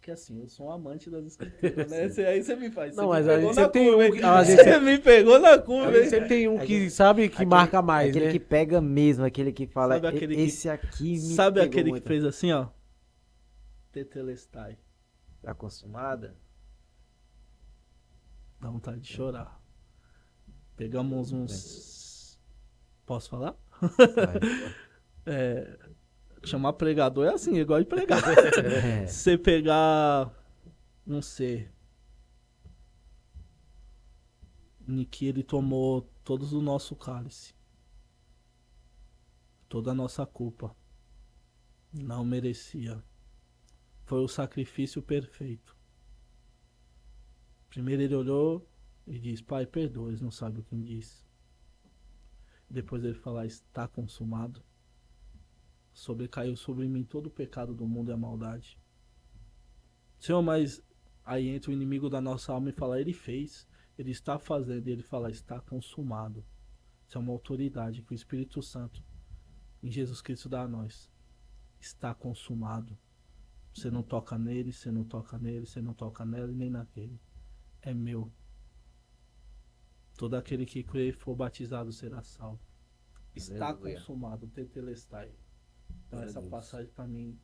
Que assim, eu sou um amante das escrituras, né? Aí você me faz. Não, você mas me a pegou gente na sempre tem curva, um hein? que- às vezes Você me pegou na curva, Aí hein? sempre tem um que, Aquele- sabe, que aquele- marca mais, Aquele né? que pega mesmo, aquele que fala, Sabe aquele que- esse aqui me Sabe pegou aquele muito." que fez assim, ó? Tetelestai. Tá acostumada? Dá vontade de chorar. Pegamos uns. Posso falar? Vai. Chamar pregador é assim, igual de pregar. É. Você pegar um ser em que ele tomou todos o nosso cálice, toda a nossa culpa, não merecia. Foi o sacrifício perfeito. Primeiro ele olhou e disse: Pai, perdoa, eles não sabem o que diz. Depois ele fala: está consumado. Sobrecaiu sobre mim todo o pecado do mundo e a maldade. Senhor, mas aí entra o inimigo da nossa alma e fala: ele fez, ele está fazendo, e ele fala: está consumado. Isso é uma autoridade que o Espírito Santo em Jesus Cristo dá a nós. Está consumado. Você não toca nele, você não toca nele, você não toca nela e nem naquele. É meu. Todo aquele que crê e for batizado será salvo. Está Aleluia. consumado, tetelestai. Então Glória a essa Deus. passagem para mim,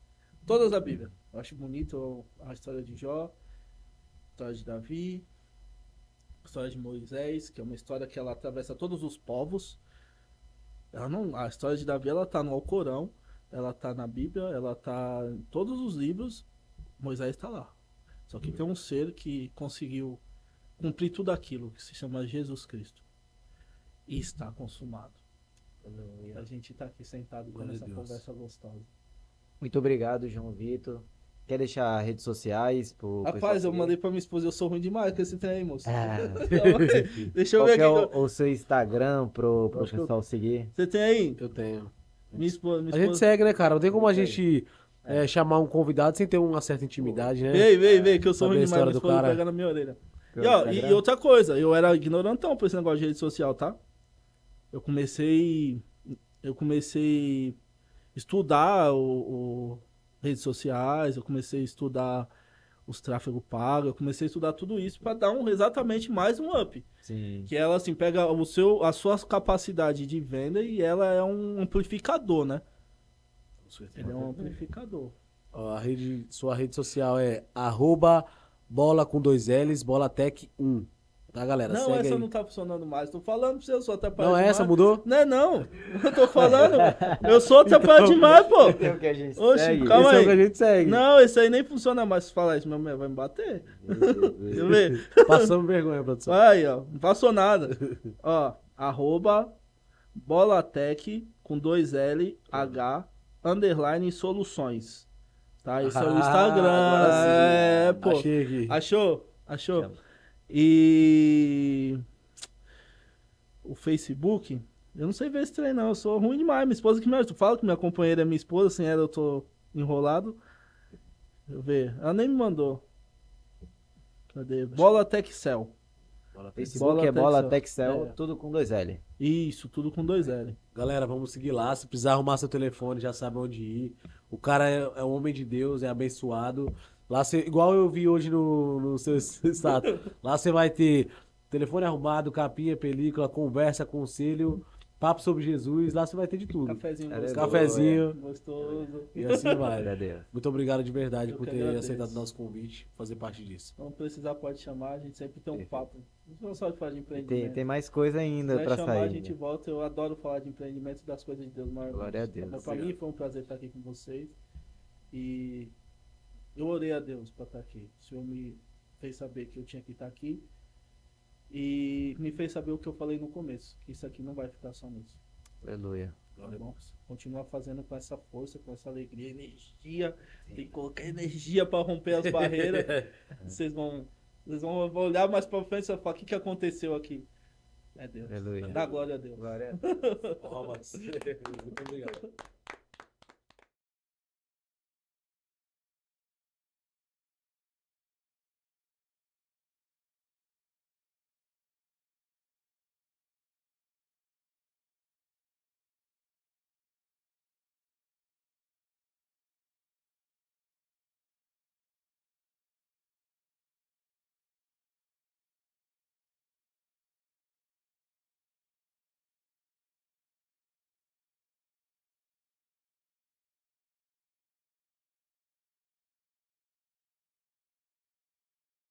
todas da Bíblia. Eu acho bonito a história de Jó, a história de Davi, a história de Moisés, que é uma história que ela atravessa todos os povos. Ela não, a história de Davi, ela tá no Alcorão, ela tá na Bíblia, ela tá em todos os livros. Moisés está lá. Só que tem um ser que conseguiu cumprir tudo aquilo, que se chama Jesus Cristo. E está consumado. A gente tá aqui sentado com Glória a essa Deus. conversa gostosa. Muito obrigado, João Vitor. Quer deixar redes sociais pro Rapaz, pessoal eu seguir? mandei pra minha esposa, eu sou ruim demais com esse trem aí, moço. Ah. Deixa eu Qual ver que é aqui. o seu Instagram pro Acho que eu- pessoal seguir? Você tem aí? Eu tenho. Minha esposa. A gente segue, né, cara? Não tem como a Isso aí. gente chamar um convidado sem ter uma certa intimidade, né? Vem, que eu sou Saber ruim a demais, história minha do esposa cara. pega na minha orelha. Pelo E, ó, e Instagram? outra coisa, eu era ignorantão por esse negócio de rede social, tá? Eu comecei a estudar redes sociais, eu comecei a estudar os tráfegos pagos, eu comecei a estudar tudo isso para dar exatamente mais um up. Sim. Que ela, assim, pega a sua capacidade de venda e ela é um amplificador, né? Ele é um amplificador. Ó, sua rede social é @bola com 2Ls, bolatec1. Tá, galera? Não, Segue essa aí. não tá funcionando mais. Tô falando pra você, eu sou atrapalhado Não é demais. essa? Mudou? Não é não. Eu tô falando. Eu sou atrapalhado demais, pô. Esse é o que a gente Oxe, segue. calma Esse é aí. o que a gente segue. Não, esse aí nem funciona mais. Se falar isso, meu mulher vai me bater. Deixa eu ver. Passamos vergonha, produção. Aí, ó. Não passou nada. Ó, @bolatec com 2L, H, _ soluções. Tá? Esse é o Instagram. Agora sim. É, pô. Achei aqui. Achou? Chama. E o Facebook, eu não sei ver esse trem, não. Eu sou ruim demais. Minha esposa que me ajuda. Tu fala que minha companheira é minha esposa, sem ela eu tô enrolado. Deixa eu ver. Ela nem me mandou. Cadê? Bola Texel. Facebook é Bola Texel. Texel, É. tudo com 2L. Isso, tudo com 2L. Galera, vamos seguir lá. Se precisar arrumar seu telefone, já sabe onde ir. O cara é um homem de Deus, é abençoado. Lá igual eu vi hoje no seu status. Lá você vai ter telefone arrumado, capinha, película, conversa, conselho, papo sobre Jesus. Lá você vai ter de tudo. Cafezinho Aleluia. gostoso. Cafezinho. Gostoso. E assim vai. Verdadeiro. Muito obrigado de verdade Eu por que ter agradeço. aceitado o nosso convite, fazer parte disso. Não precisar, pode chamar. A gente sempre tem um Perfeito. papo. Não só de falar de empreendimento. Tem mais coisa ainda Se pra chamar, a sair. gente né? volta. Eu adoro falar de empreendimento e das coisas de Deus. Mas, Glória a Deus. Mas pra mim foi um prazer estar aqui com vocês. E eu orei a Deus para estar aqui. O Senhor me fez saber que eu tinha que estar aqui. E me fez saber o que eu falei no começo. Que isso aqui não vai ficar só nisso. Aleluia. Tá bom? Continua fazendo com essa força, com essa alegria, energia. Tem que colocar energia para romper as barreiras. Vocês vão olhar mais para frente e falar: o que aconteceu aqui? É Deus. Aleluia. Dá glória a Deus. Glória a Deus. Ó, Max. Muito obrigado.